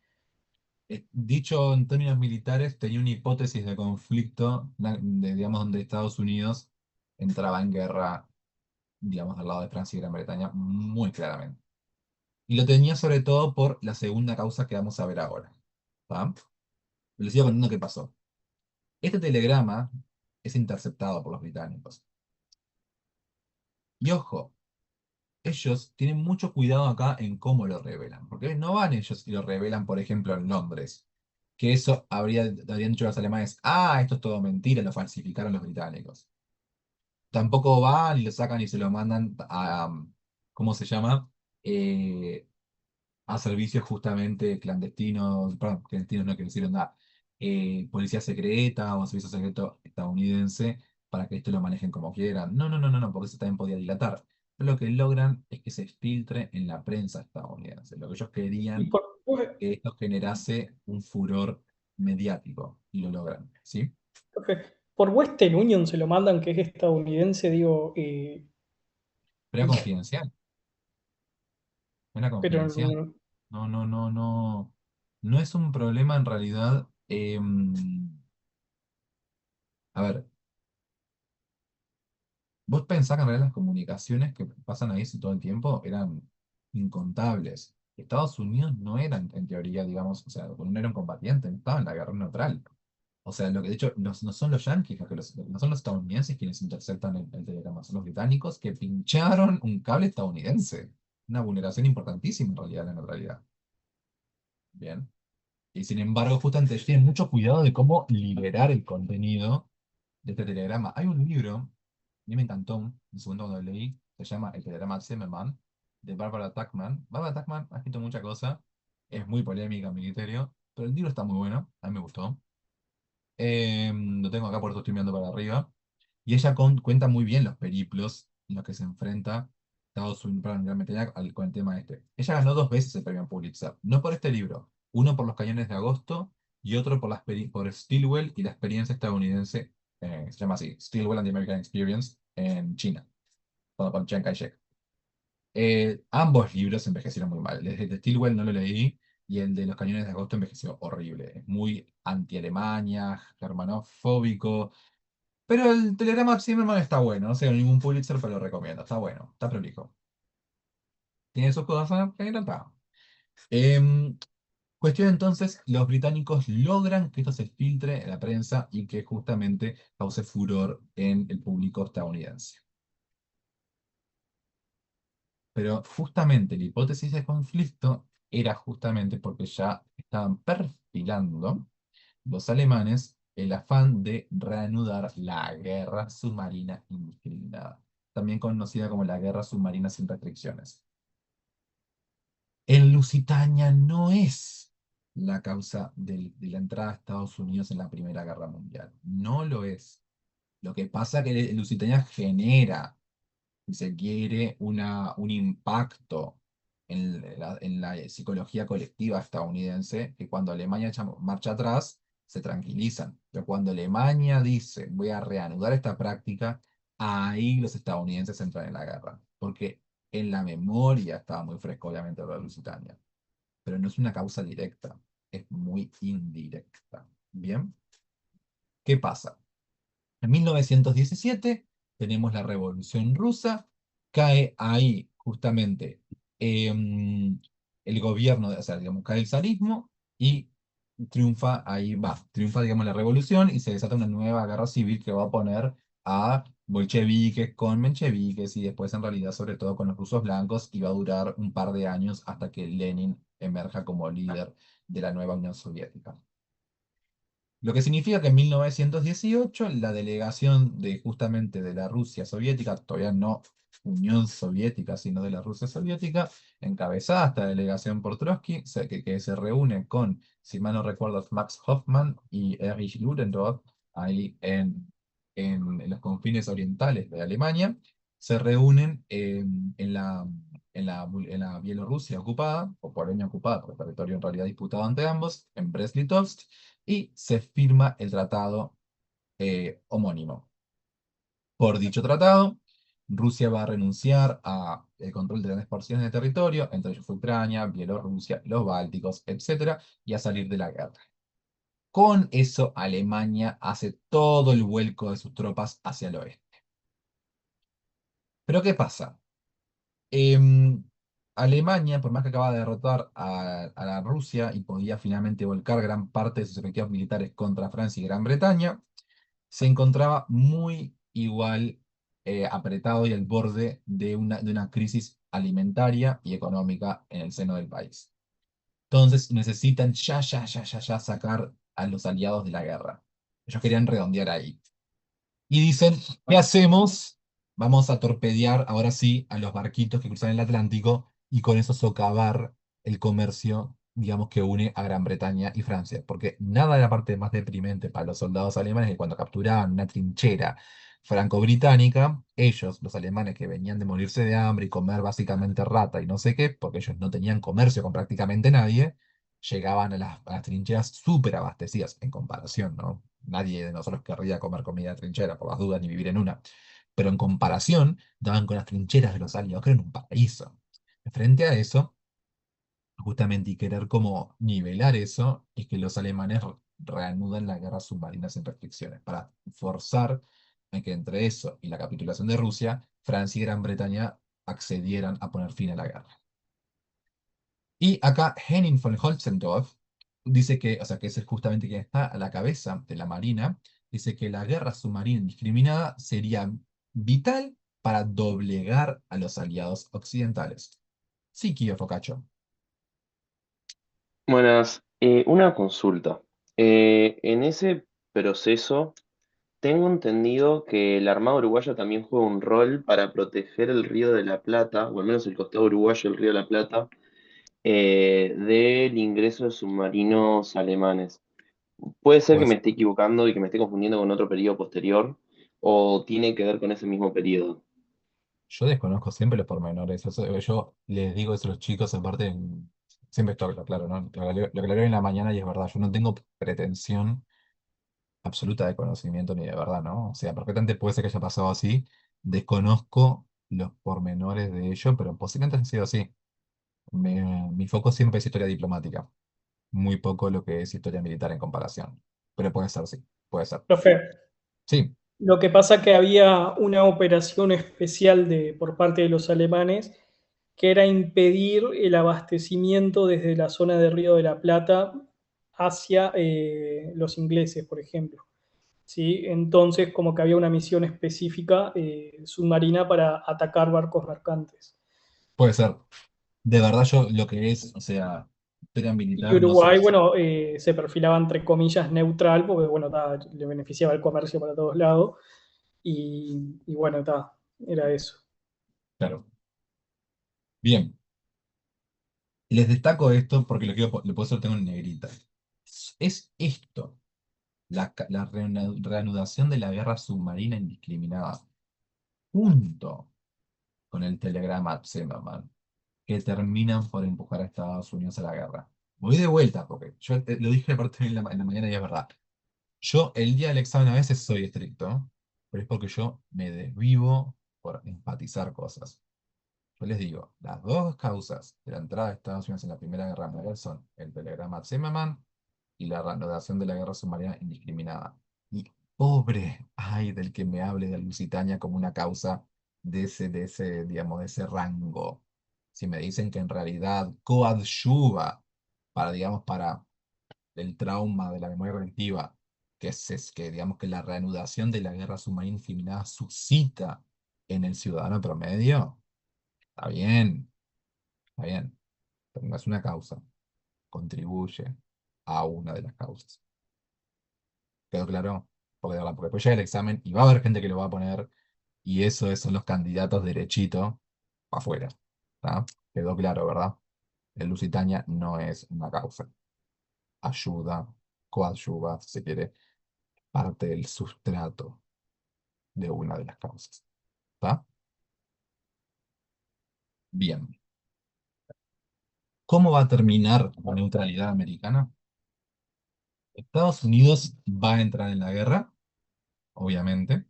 dicho en términos militares, tenía una hipótesis de conflicto, digamos, donde Estados Unidos entraba en guerra, digamos, al lado de Francia y Gran Bretaña, muy claramente. Y lo tenía sobre todo por la segunda causa que vamos a ver ahora. ¿Tá? Les sigo contando qué pasó. Este telegrama es interceptado por los británicos. Y ojo, ellos tienen mucho cuidado acá en cómo lo revelan, porque no van ellos y lo revelan, por ejemplo, en Londres, que eso habrían dicho los alemanes: ah, esto es todo mentira, lo falsificaron los británicos. Tampoco van y lo sacan y se lo mandan a, ¿cómo se llama? a servicios justamente clandestinos, perdón, clandestinos no quiero decir nada, policía secreta o servicio secreto estadounidense para que esto lo manejen como quieran. No, no, no, no, no, porque eso también podía dilatar. Pero lo que logran es que se filtre en la prensa estadounidense. Lo que ellos Y querían que esto generase un furor mediático y lo logran, ¿sí? por Western Union se lo mandan, que es estadounidense, digo, Pero era confidencial, era pero confidencial. No, no, no, no. No es un problema en realidad. A ver, vos pensás que en realidad las comunicaciones que pasan ahí todo el tiempo eran incontables. Estados Unidos no eran, en teoría, digamos, o sea, no era un combatiente, no estaba en la guerra neutral. O sea, lo que de hecho no son los yanquis, no son los estadounidenses quienes interceptan el telegrama, son los británicos que pincharon un cable estadounidense. Una vulneración importantísima en realidad de la neutralidad. Bien. Y sin embargo, justamente ellos tienen mucho cuidado de cómo liberar el contenido de este telegrama. Hay un libro, a mí me encantó, el segundo cuando lo leí, se llama El telegrama de Zimmerman, de Barbara Tuchman. Barbara Tuchman ha escrito mucha cosa, es muy polémica a mi criterio, pero el libro está muy bueno, a mí me gustó. Lo tengo acá por eso estoy mirando para arriba. Y ella cuenta muy bien los periplos en los que se enfrenta Estados Unidos, perdón, Gran Bretaña con el tema este. Ella ganó 2 veces el premio Pulitzer, no por este libro, uno por Los Cañones de Agosto y otro por Stilwell y la experiencia estadounidense, se llama así, Stilwell and the American Experience en China, con Chiang Kai-shek. Ambos libros envejecieron muy mal. El de Stilwell no lo leí y el de Los Cañones de Agosto envejeció horrible. Es muy anti-Alemania, germanofóbico. Pero el telegrama de Zimmerman está bueno. No sé, ningún Pulitzer, pero lo recomiendo. Está bueno, está prolijo. Tiene sus cosas que no está. Em, Cuestión entonces, los británicos logran que esto se filtre en la prensa y que justamente cause furor en el público estadounidense. Pero justamente la hipótesis de conflicto era justamente porque ya estaban perfilando los alemanes el afán de reanudar la guerra submarina indiscriminada, también conocida como la guerra submarina sin restricciones. En Lusitania no es la causa de la entrada a Estados Unidos en la Primera Guerra Mundial. No lo es. Lo que pasa es que Lusitania genera, si se quiere, un impacto en la psicología colectiva estadounidense, que cuando Alemania echa marcha atrás, se tranquilizan. Pero cuando Alemania dice, voy a reanudar esta práctica, ahí los estadounidenses entran en la guerra. Porque en la memoria estaba muy fresco, obviamente, lo de Lusitania. Pero no es una causa directa, es muy indirecta. ¿Bien? ¿Qué pasa? En 1917 tenemos la Revolución Rusa, cae ahí justamente el gobierno, o sea, digamos, cae el zarismo y triunfa ahí, triunfa, digamos, la revolución y se desata una nueva guerra civil que va a poner a bolcheviques con mencheviques y después en realidad sobre todo con los rusos blancos y va a durar un par de años hasta que Lenin emerja como líder de la nueva Unión Soviética. Lo que significa que en 1918 la delegación de justamente de la Rusia soviética, todavía no Unión Soviética, sino de la Rusia soviética, encabezada esta delegación por Trotsky, que se reúne con, si mal no recuerdo, Max Hoffmann y Erich Ludendorff, ahí en los confines orientales de Alemania, se reúnen en la Bielorrusia ocupada, o Polonia ocupada, por el territorio en realidad disputado entre ambos, en Brest-Litovsk, y se firma el tratado homónimo. Por dicho tratado, Rusia va a renunciar al control de grandes porciones de territorio, entre ellos Ucrania, Bielorrusia, los Bálticos, etc., y a salir de la guerra. Con eso, Alemania hace todo el vuelco de sus tropas hacia el oeste. Pero ¿qué pasa? Em, Alemania, por más que acaba de derrotar a la Rusia y podía finalmente volcar gran parte de sus efectivos militares contra Francia y Gran Bretaña, se encontraba muy igual apretado y al borde de una crisis alimentaria y económica en el seno del país. Entonces necesitan ya sacar a los aliados de la guerra. Ellos querían redondear ahí. Y dicen, ¿qué hacemos? Vamos a torpedear ahora sí a los barquitos que cruzan el Atlántico y con eso socavar el comercio, digamos, que une a Gran Bretaña y Francia, porque nada de la parte más deprimente para los soldados alemanes que cuando capturaban una trinchera franco-británica, ellos, los alemanes que venían de morirse de hambre y comer básicamente rata y no sé qué, porque ellos no tenían comercio con prácticamente nadie, llegaban a las trincheras súper abastecidas en comparación, ¿no? Nadie de nosotros querría comer comida de trinchera, por las dudas, ni vivir en una. Pero en comparación, daban con las trincheras de los aliados, que eran un paraíso. Frente a eso, justamente, y querer como nivelar eso, es que los alemanes reanudan las guerras submarinas sin restricciones, para forzar a que entre eso y la capitulación de Rusia, Francia y Gran Bretaña accedieran a poner fin a la guerra. Y acá Henning von Holtzendorf dice que, o sea, que es justamente quien está a la cabeza de la Marina, dice que la guerra submarina indiscriminada sería vital para doblegar a los aliados occidentales. Sí, Kio Focaccio. Buenas, una consulta. En ese proceso, tengo entendido que la Armada Uruguaya también juega un rol para proteger el Río de la Plata, o al menos el costado uruguayo del Río de la Plata, del ingreso de submarinos alemanes. Puede ser que me Pues esté equivocando y que me esté confundiendo con otro periodo posterior, o tiene que ver con ese mismo periodo. yo desconozco siempre los pormenores. Yo les digo eso a los chicos, aparte, siempre esto lo aclaro, ¿no? Lo aclaré en la mañana y es verdad. Yo no tengo pretensión absoluta de conocimiento ni de verdad, ¿no? O sea, perfectamente puede ser que haya pasado así. Desconozco los pormenores de ello, pero posiblemente haya sido así. Mi foco siempre es historia diplomática, muy poco lo que es historia militar en comparación. Pero puede ser, sí, puede ser. Profe, Sí, lo que pasa que había una operación especial por parte de los alemanes que era impedir el abastecimiento desde la zona de Río de la Plata hacia los ingleses, por ejemplo. ¿Sí? Entonces, como que había una misión específica submarina para atacar barcos mercantes. puede ser. De verdad yo lo que es, o sea, historia Y militar, no sé. Uruguay, bueno, se perfilaba entre comillas neutral, porque bueno, le beneficiaba el comercio para todos lados, y bueno, era eso. Claro. Bien. Les destaco esto porque lo puedo tengo en negrita. Es esto, la reanudación de la guerra submarina indiscriminada, junto con el telegrama Zimmermann, que terminan por empujar a Estados Unidos a la guerra. Voy de vuelta, porque yo lo dije aparte en la mañana y es verdad. Yo el día del examen a veces soy estricto, pero es porque yo me desvivo por enfatizar cosas. Yo les digo, las dos causas de la entrada de Estados Unidos en la Primera Guerra Mundial son el telegrama Zimmermann y la reanudación de la guerra submarina indiscriminada. Y pobre, ay, del que me hable de Lusitania como una causa digamos, de ese rango. Si me dicen que en realidad coadyuva para, digamos, para el trauma de la memoria colectiva, que digamos que la reanudación de la guerra submarina indiscriminada suscita en el ciudadano promedio, está bien, está bien, pero no es una causa, contribuye a una de las causas. ¿Quedó claro? Porque, de verdad, porque después llega el examen y va a haber gente que lo va a poner y esos son los candidatos derechito para afuera. ¿Está? Quedó claro, ¿verdad? El Lusitania no es una causa. Ayuda, coadyuva, si se quiere, parte del sustrato de una de las causas. ¿Está? Bien. ¿Cómo va a terminar la neutralidad americana? Estados Unidos va a entrar en la guerra, obviamente,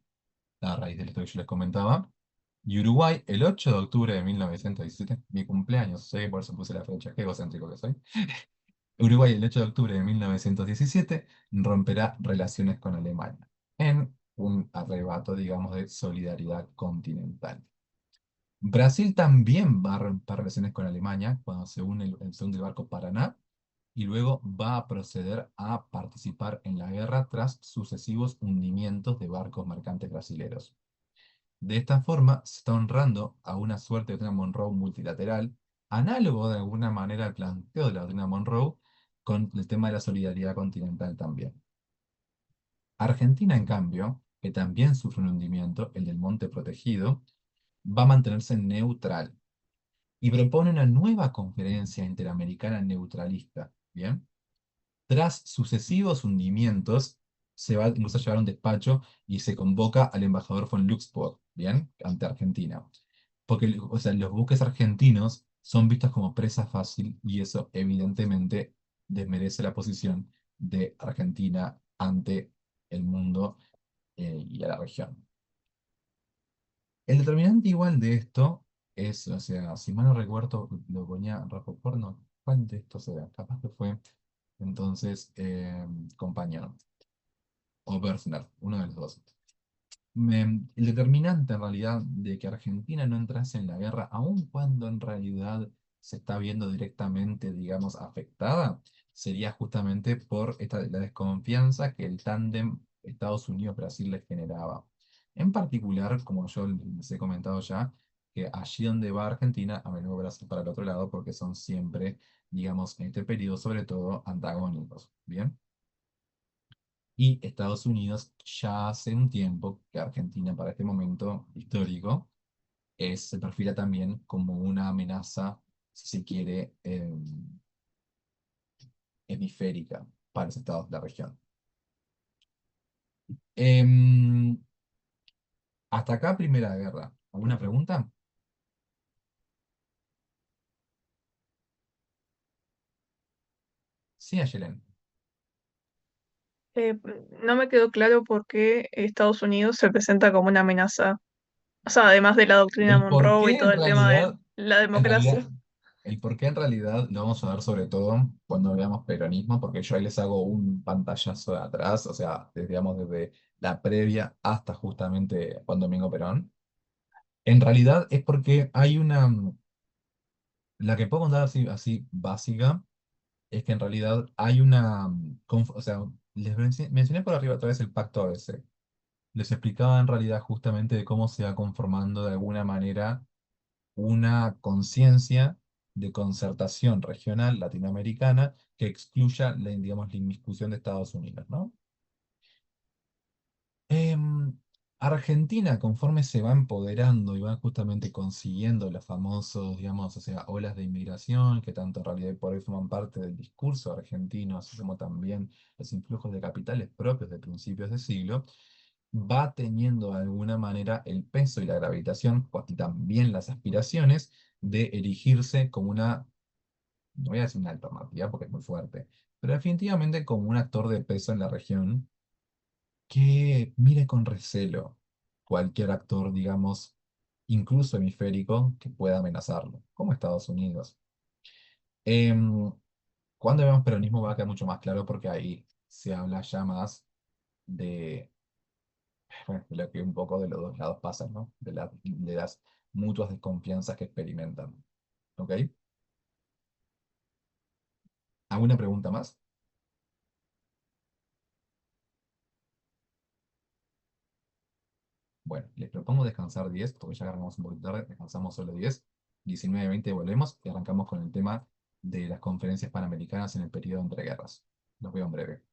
a raíz de esto que yo les comentaba. Y Uruguay, el 8 de octubre de 1917, mi cumpleaños, sé que por eso puse la fecha, qué egocéntrico que soy. Uruguay, el 8 de octubre de 1917, romperá relaciones con Alemania, en un arrebato, digamos, de solidaridad continental. Brasil también va a romper relaciones con Alemania cuando se hunde el barco Paraná y luego va a proceder a participar en la guerra tras sucesivos hundimientos de barcos mercantes brasileros. De esta forma, se está honrando a una suerte de doctrina Monroe multilateral, análogo de alguna manera al planteo de la doctrina Monroe, con el tema de la solidaridad continental también. Argentina, en cambio, que también sufre un hundimiento, el del Monte Protegido, va a mantenerse neutral. y propone una nueva conferencia interamericana neutralista. ¿Bien? Tras sucesivos hundimientos, se va incluso a llevar a un despacho y se convoca al embajador von Luxemburg, ¿bien? Ante Argentina. Porque, o sea, los buques argentinos son vistos como presa fácil y eso evidentemente desmerece la posición de Argentina ante el mundo y a la región. El determinante igual de esto es, o sea, si mal no recuerdo, lo ponía Rapoport, no, ¿cuál de estos era? Capaz que fue entonces compañero o Bergner, uno de los dos. El determinante en realidad de que Argentina no entrase en la guerra, aun cuando en realidad se está viendo directamente, digamos, afectada, sería justamente por la desconfianza que el tándem Estados Unidos-Brasil les generaba. En particular, como yo les he comentado ya, que allí donde va Argentina, a menudo Brasil para el otro lado, porque son siempre, digamos, en este periodo, sobre todo, antagónicos. ¿Bien? Y Estados Unidos ya hace un tiempo que Argentina para este momento histórico se perfila también como una amenaza, si se quiere, hemisférica para los estados de la región. Em, Hasta acá Primera Guerra. ¿Alguna pregunta? Sí, Ayelen. Eh, no me quedó claro por qué Estados Unidos se presenta como una amenaza. O sea, además de la doctrina El por Monroe y qué todo en el tema de realidad, la en democracia. realidad, el por qué en realidad lo vamos a ver sobre todo cuando veamos peronismo, porque yo ahí les hago un pantallazo de atrás, o sea, digamos desde la previa hasta justamente Juan Domingo Perón. En realidad es porque hay la que puedo contar así básica, es que en realidad hay o sea, les mencioné por arriba otra vez el pacto ABC. Les explicaba en realidad justamente de cómo se va conformando de alguna manera una conciencia de concertación regional latinoamericana que excluya digamos, la inmiscusión de Estados Unidos, ¿no? Em, Argentina, conforme se va empoderando y va justamente consiguiendo los famosos, digamos, o sea, olas de inmigración, que tanto en realidad por ahí forman parte del discurso argentino, así como también los influjos de capitales propios de principios de siglo, va teniendo de alguna manera el peso y la gravitación, y también las aspiraciones de erigirse como no voy a decir una alternativa porque es muy fuerte, pero definitivamente como un actor de peso en la región que mire con recelo cualquier actor, digamos, incluso hemisférico, que pueda amenazarlo, como Estados Unidos. Em, Cuando vemos peronismo va a quedar mucho más claro porque ahí se habla ya más de, bueno, de lo que un poco de los dos lados pasan, ¿no? De las mutuas desconfianzas que experimentan. ¿Ok? ¿Alguna pregunta más? Bueno, les propongo descansar 10 porque ya agarramos un poquito tarde, descansamos solo 10, 19, 20 volvemos y arrancamos con el tema de las conferencias panamericanas en el periodo entre guerras. Los veo en breve.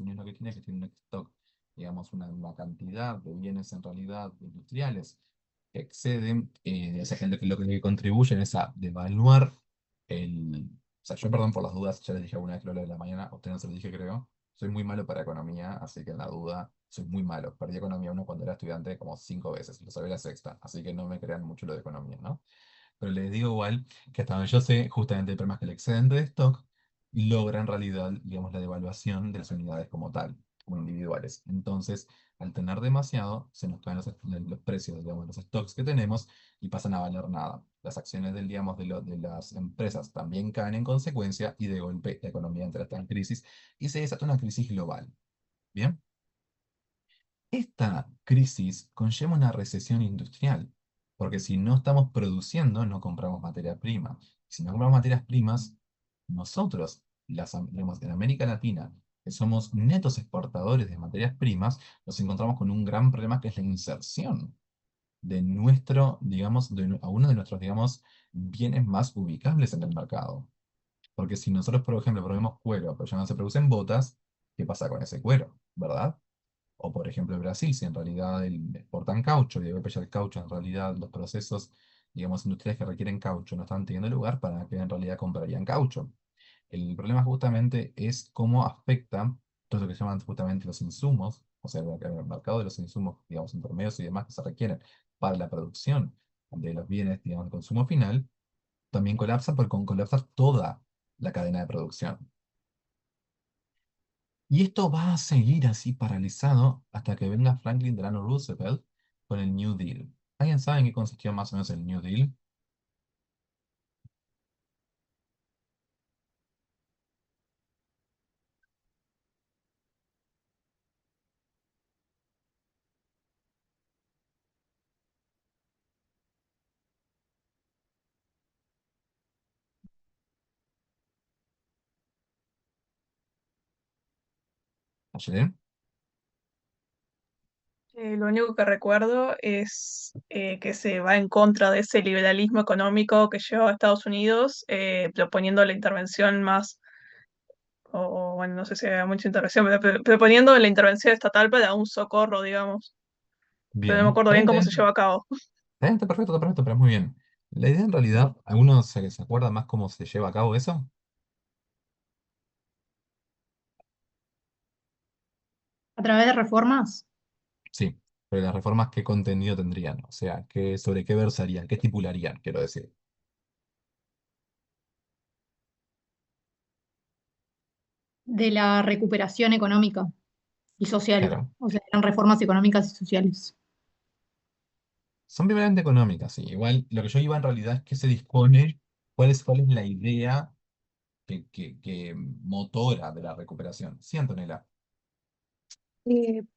Unidos lo que tiene es que tiene un stock, digamos, una cantidad de bienes en realidad industriales que exceden, o sea, que lo que contribuyen es a devaluar o sea, yo perdón por las dudas, ya les dije alguna vez lo de la mañana, a ustedes no se lo dije creo, soy muy malo para economía, así que en la duda soy muy malo. Perdí economía uno cuando era estudiante como 5 veces, lo sabía la sexta, así que no me crean mucho lo de economía, ¿no? Pero les digo igual que hasta donde yo sé, justamente el problema es que el excedente de stock logra en realidad, digamos, la devaluación de las unidades como tal, como individuales. Entonces, al tener demasiado, se nos caen los precios, digamos, de los stocks que tenemos y pasan a valer nada. Las acciones digamos, de las empresas también caen en consecuencia y de golpe la economía entra en crisis y se desata una crisis global. ¿Bien? Esta crisis conlleva una recesión industrial, porque si no estamos produciendo, no compramos materia prima. Si no compramos materias primas, nosotros, digamos, en América Latina, que somos netos exportadores de materias primas, nos encontramos con un gran problema que es la inserción de digamos, a uno de nuestros, digamos, bienes más ubicables en el mercado. Porque si nosotros, por ejemplo, probemos cuero, pero ya no se producen botas, ¿qué pasa con ese cuero? ¿Verdad? O por ejemplo Brasil, si en realidad exportan caucho y de golpe ya el caucho, en realidad los procesos, digamos, industriales que requieren caucho no están teniendo lugar para que en realidad comprarían caucho. El problema justamente es cómo afecta todo lo que se llaman justamente los insumos, o sea, el mercado de los insumos, digamos, intermedios y demás que se requieren para la producción de los bienes, digamos, de consumo final, también colapsa por colapsar toda la cadena de producción. Y esto va a seguir así paralizado hasta que venga Franklin Delano Roosevelt con el New Deal. ¿Alguien sabe en qué consistió más o menos el New Deal? ¿Ayer? Lo único que recuerdo es que se va en contra de ese liberalismo económico que lleva a Estados Unidos, proponiendo la intervención más, bueno, no sé si hay mucha intervención, pero proponiendo la intervención estatal para un socorro, digamos. Pero no me Bien. acuerdo bien cómo se lleva a cabo. Está perfecto, pero muy bien. La idea en realidad, ¿algunos se acuerda más cómo se lleva a cabo eso? A través de reformas Sí, pero las reformas, ¿qué contenido tendrían? O sea, ¿sobre qué versarían? ¿Qué estipularían? Quiero decir. de la recuperación económica y social, Claro. o sea, eran reformas económicas y sociales. Son primeramente económicas, sí. Igual, lo que yo iba en realidad es que se dispone cuál es la idea que motora de la recuperación. Sí, Antonella.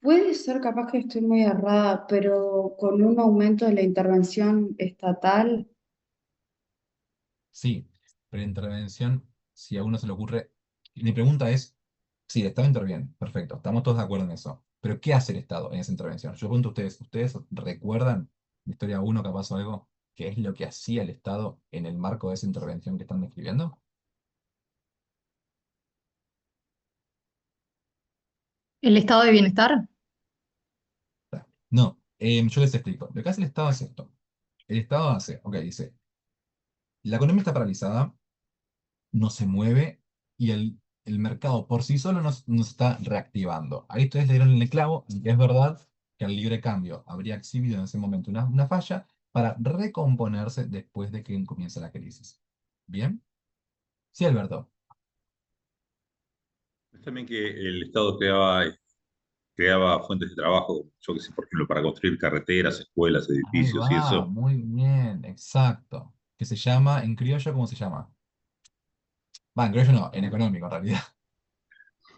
Puede ser capaz que estoy muy errada, pero con un aumento de la intervención estatal, Sí, pero intervención, si a uno se le ocurre. Mi pregunta es: sí, el Estado interviene, perfecto, estamos todos de acuerdo en eso. Pero ¿qué hace el Estado en esa intervención? Yo pregunto a ustedes: ¿ustedes recuerdan la historia uno capaz o algo? ¿Qué es lo que hacía el Estado en el marco de esa intervención que están describiendo? El estado de bienestar. No, yo les explico. Lo que hace el Estado es esto. El Estado hace, ok, dice, la economía está paralizada, no se mueve y el mercado por sí solo nos está reactivando. Ahí ustedes le dieron el clavo, y que es verdad que el libre cambio habría exhibido en ese momento una falla para recomponerse después de que comience la crisis. ¿Bien? Sí, Alberto. Es también que el Estado creaba fuentes de trabajo, yo que sé, por ejemplo, para construir carreteras, escuelas, Ahí edificios y va, eso. muy bien, exacto. Que se llama, en criollo, ¿cómo se llama? Va, en criollo no, en económico en realidad.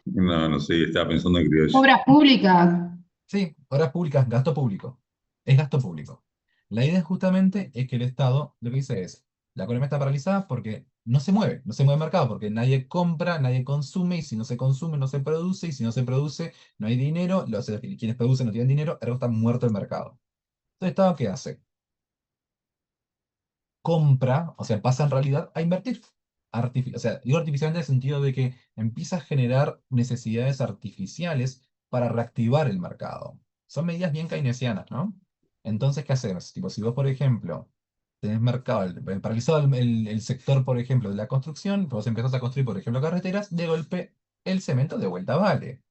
No, no sé, estaba pensando en criollo. obras públicas. Sí, obras públicas, gasto público. Es gasto público. La idea justamente es que el Estado lo que dice es, la economía está paralizada porque no se mueve el mercado, porque nadie compra, nadie consume, y si no se consume, no se produce, y si no se produce, no hay dinero, quienes producen no tienen dinero, ergo está muerto el mercado. Entonces, ¿el Estado qué hace? Compra, o sea, pasa en realidad a invertir. o sea, digo artificialmente en el sentido de que empieza a generar necesidades artificiales para reactivar el mercado. Son medidas bien keynesianas, ¿no? Entonces, ¿qué hacemos? Tipo, si vos, por ejemplo, tenés mercado, paralizado el sector, por ejemplo, de la construcción, vos empezás a construir, por ejemplo, carreteras, de golpe el cemento de vuelta vale.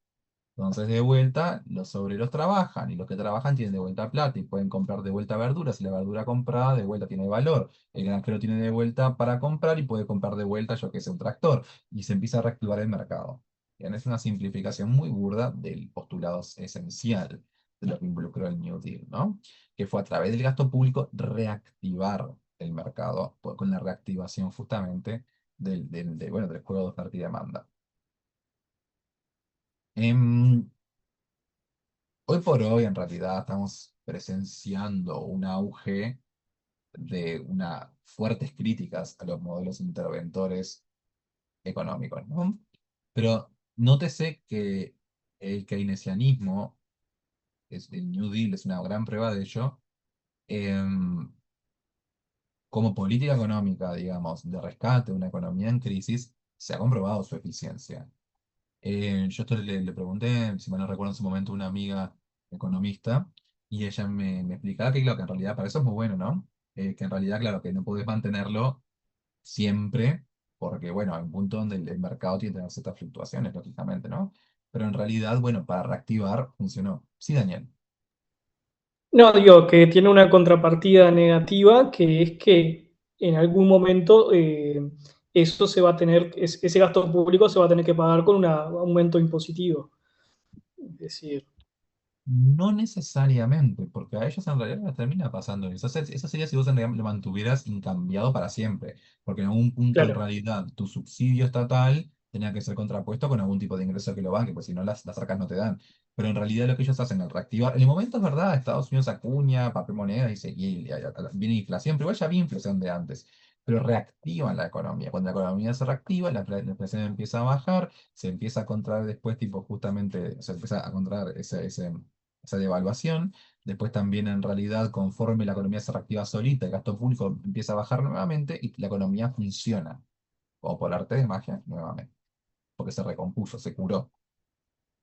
Entonces, de vuelta, los obreros trabajan y los que trabajan tienen de vuelta plata y pueden comprar de vuelta verduras y la verdura comprada de vuelta tiene valor. El granjero tiene de vuelta para comprar y puede comprar de vuelta, yo que sé, un tractor y se empieza a reactivar el mercado. Bien, es una simplificación muy burda del postulado esencial de lo que involucró el New Deal, ¿no? Que fue a través del gasto público reactivar el mercado con la reactivación justamente bueno, del juego de oferta y demanda. Em, Hoy por hoy, en realidad, estamos presenciando un auge de fuertes críticas a los modelos interventores económicos, ¿no? Pero nótese que el keynesianismo, el New Deal es una gran prueba de ello, em, como política económica, digamos, de rescate de una economía en crisis, se ha comprobado su eficiencia. Yo esto le pregunté, si mal no recuerdo en su momento, a una amiga economista, y ella me explicaba que, claro, que en realidad para eso es muy bueno, ¿no? Que en realidad, claro, que no podés mantenerlo siempre, porque, bueno, hay un punto donde el mercado tiene que tener ciertas fluctuaciones, lógicamente, ¿no? Pero en realidad, bueno, para reactivar funcionó. Sí, Daniel. No, digo que tiene una contrapartida negativa, que es que en algún momento eso se va a tener, ese gasto público se va a tener que pagar con un aumento impositivo. Es decir, No necesariamente, porque a ellos en realidad les termina pasando eso. Eso sería si vos en realidad lo mantuvieras incambiado para siempre, porque en algún punto en claro. realidad tu subsidio estatal tenía que ser contrapuesto con algún tipo de ingreso que lo banque, pues si no las arcas no te dan. Pero en realidad lo que ellos hacen al reactivar, en el momento es verdad, Estados Unidos acuña papel moneda viene inflación, pero igual ya había inflación de antes. Pero reactivan la economía. Cuando la economía se reactiva, la inflación empieza a bajar, se empieza a contraer después, tipo justamente, se empieza a contraer esa devaluación. Después también en realidad, conforme la economía se reactiva solita, el gasto público empieza a bajar nuevamente y la economía funciona, como por arte de magia, nuevamente, porque se recompuso, se curó.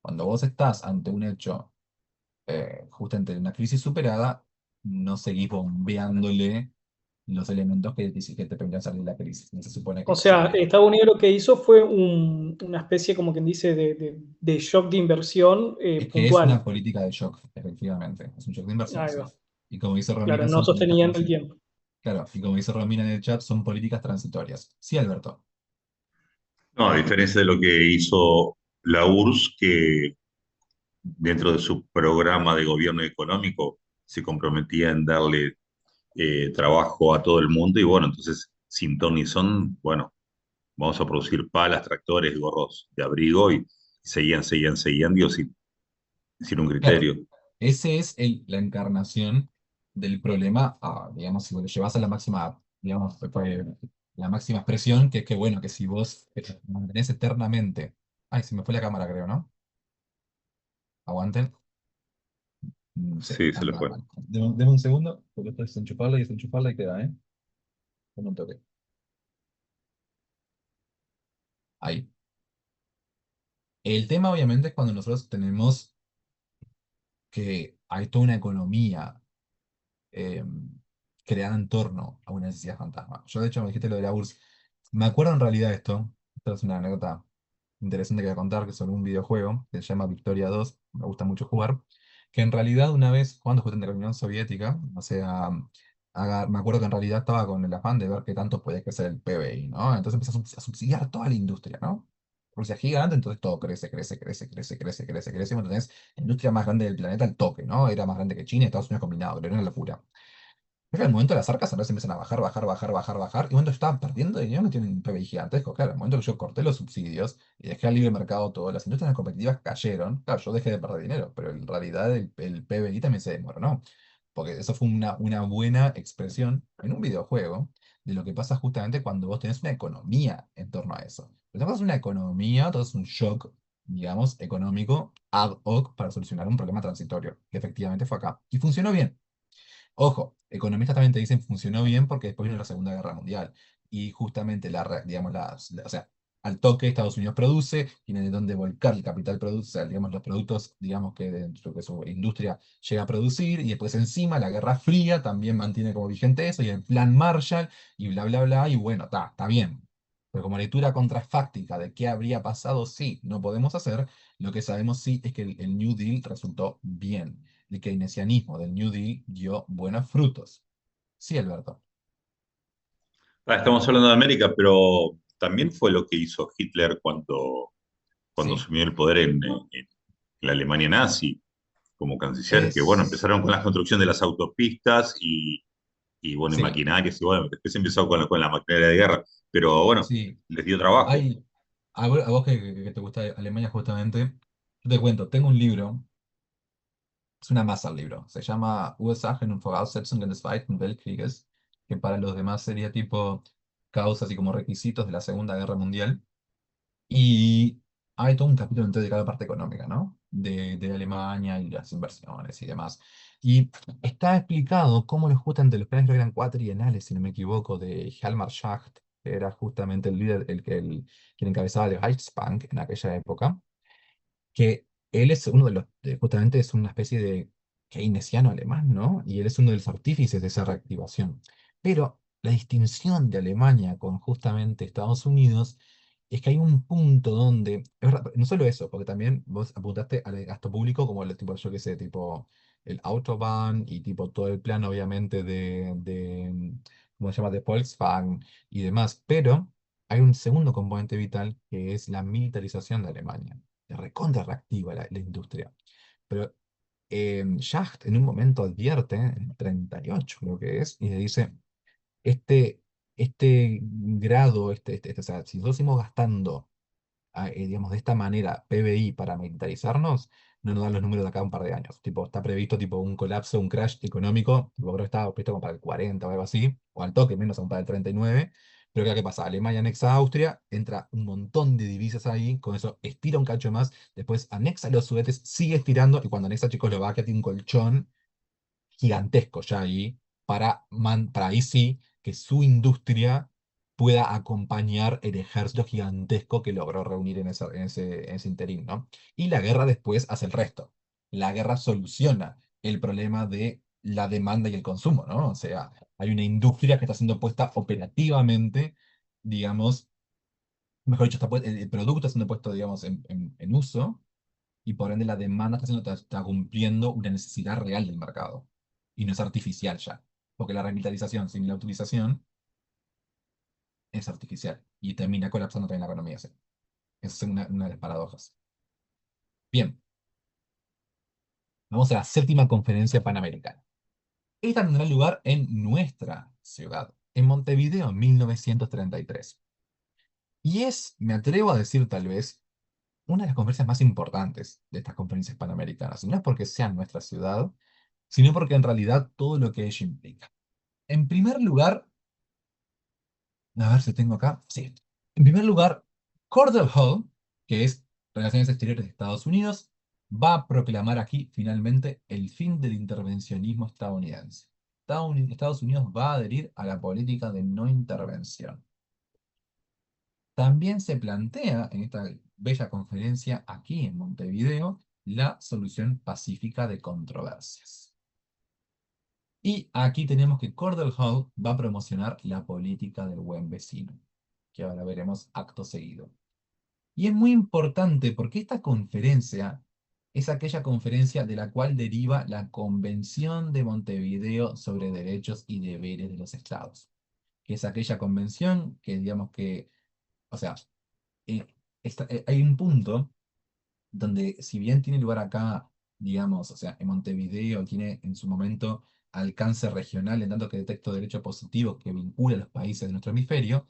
Cuando vos estás ante un hecho, justamente de una crisis superada, no seguís bombeándole los elementos que te permitan salir de la crisis. No se supone O que sea, siempre. Estados Unidos lo que hizo fue una especie, como quien dice, de shock de inversión Es que es una puntual. política de shock, efectivamente. Es un shock de inversión, Ahí sí. va. Y como dice Claro, Romina, no son políticas sostenían el transitorias. tiempo. Claro, y como dice Romina en el chat, son políticas transitorias. Sí, Alberto. No, a diferencia de lo que hizo la URSS, que dentro de su programa de gobierno económico se comprometía en darle trabajo a todo el mundo y bueno, entonces sin ton ni son, bueno, vamos a producir palas, tractores, gorros de abrigo y seguían, digo, sin un Claro, criterio. ese es la encarnación del problema, digamos, si vos lo llevas a la máxima, digamos, la máxima expresión, que es que, bueno, que si vos mantenés eternamente. Ay, se me fue la cámara, creo, ¿no? Aguanten. Sí, Sí, se le fue. Deme un segundo, porque esto es desenchufarla y queda, ¿eh? Con un toque. Ahí. El tema, obviamente, es cuando nosotros tenemos que hay toda una economía eh, creada en torno a una necesidad fantasma. Yo, de hecho, me dijiste lo de la URSS. Me acuerdo en realidad esto es una anécdota interesante que voy a contar, que es sobre un videojuego que se llama Victoria 2, me gusta mucho jugar, que en realidad una vez, cuando jugué en la Unión Soviética, o sea, me acuerdo que en realidad estaba con el afán de ver qué tanto podía crecer el PBI, ¿no? Entonces empecé a subsidiar toda la industria, ¿no? Rusia gigante, entonces todo crece, crece, crece, crece, crece, crece, crece. Y vos tenés la industria más grande del planeta al toque, ¿no? Era más grande que China y Estados Unidos combinado, era una locura. Pero en el momento las arcas a veces empiezan a bajar, bajar, bajar, bajar, bajar. Y en el momento que estaban perdiendo dinero, no tienen un PBI gigantesco. Claro, en el momento que yo corté los subsidios y dejé al libre mercado todo, las industrias competitivas cayeron. Claro, yo dejé de perder dinero, pero en realidad el PBI también se demoró, ¿no? Porque eso fue una buena expresión en un videojuego de lo que pasa justamente cuando vos tenés una economía en torno a eso. Pero es una economía, todo es un shock, digamos, económico ad hoc para solucionar un problema transitorio, que efectivamente fue acá. Y funcionó bien. Ojo, economistas también te dicen funcionó bien porque después vino la Segunda Guerra Mundial. y justamente digamos, o sea, al toque Estados Unidos produce, tiene de dónde volcar el capital produce, o sea, digamos, los productos, digamos, que dentro de su industria llega a producir, y después encima la Guerra Fría también mantiene como vigente eso, y el Plan Marshall, y bla, bla, bla, y bueno, está bien. Pero como lectura contrafáctica de qué habría pasado, sí, no podemos hacer. Lo que sabemos sí es que el New Deal resultó bien. El keynesianismo del New Deal dio buenos frutos. Sí, Alberto. Estamos hablando de América, pero también fue lo que hizo Hitler cuando Sí. asumió el poder en la Alemania nazi como canciller, que bueno, Es. empezaron con la construcción de las autopistas y bueno, y Sí, maquinarias, y bueno, después empezó con la maquinaria de guerra, pero bueno, sí. les dio trabajo. Hay, a vos que te gusta Alemania justamente, yo te cuento, tengo un libro, es una masa el libro, se llama Ursachen und Voraussetzungen des Zweiten Weltkrieges, que para los demás sería tipo causas y como requisitos de la Segunda Guerra Mundial. Y hay todo un capítulo entero dedicado a la parte económica, ¿no? De Alemania y las inversiones y demás. Y está explicado cómo justamente los planes creo que eran cuatrienales, si no me equivoco, de Hjalmar Schacht, que era justamente el líder, quien encabezaba el Reichsbank en aquella época, que él es uno de justamente es una especie de keynesiano alemán, ¿no? Y él es uno de los artífices de esa reactivación. Pero la distinción de Alemania con justamente Estados Unidos es que hay un punto donde, es verdad, no solo eso, porque también vos apuntaste al gasto público como el tipo, yo qué sé, tipo el Autobahn y tipo todo el plan obviamente ¿cómo se llama? De Volkswagen y demás, pero hay un segundo componente vital que es la militarización de Alemania de recontra reactiva la industria. Pero Schacht en un momento advierte, en el 38 creo que es, y le dice, este, este grado, o sea, si nosotros seguimos gastando, digamos, de esta manera PBI para militarizarnos, no nos dan los números de acá a un par de años. Tipo, está previsto tipo un colapso, un crash económico, tipo, creo que estaba previsto como para el 40 o algo así, o al toque menos aún para el 39. Pero ¿qué pasa? Alemania anexa a Austria, entra un montón de divisas ahí, con eso estira un cacho más, después anexa los Sudetes, sigue estirando, y cuando anexa Checoslovaquia tiene un colchón gigantesco ya ahí para ahí sí que su industria pueda acompañar el ejército gigantesco que logró reunir en ese interín, ¿no? Y la guerra después hace el resto. La guerra soluciona el problema de la demanda y el consumo, ¿no? O sea, hay una industria que está siendo puesta operativamente, digamos, mejor dicho, el producto está siendo puesto, digamos, en uso y por ende la demanda está cumpliendo una necesidad real del mercado. Y no es artificial ya. Porque la revitalización sin la utilización es artificial. Y termina colapsando también la economía. Sí. Esa es una de las paradojas. Bien, vamos a la séptima conferencia panamericana. Esta tendrá lugar en nuestra ciudad, en Montevideo, en 1933. Y es, me atrevo a decir tal vez, una de las conferencias más importantes de estas conferencias panamericanas. Y no es porque sea en nuestra ciudad, sino porque en realidad todo lo que ello implica. En primer lugar, a ver si tengo acá, sí. En primer lugar, Cordell Hull, que es Relaciones Exteriores de Estados Unidos, va a proclamar aquí finalmente el fin del intervencionismo estadounidense. Estados Unidos va a adherir a la política de no intervención. También se plantea en esta bella conferencia aquí en Montevideo la solución pacífica de controversias. Y aquí tenemos que Cordell Hull va a promocionar la política del buen vecino, que ahora veremos acto seguido. Y es muy importante porque esta conferencia es aquella conferencia de la cual deriva la Convención de Montevideo sobre Derechos y Deberes de los Estados, que es aquella convención que, digamos que, o sea, eh, hay un punto donde si bien tiene lugar acá, digamos, o sea, en Montevideo tiene en su momento alcance regional en tanto que detecta derechos positivos que vincula a los países de nuestro hemisferio,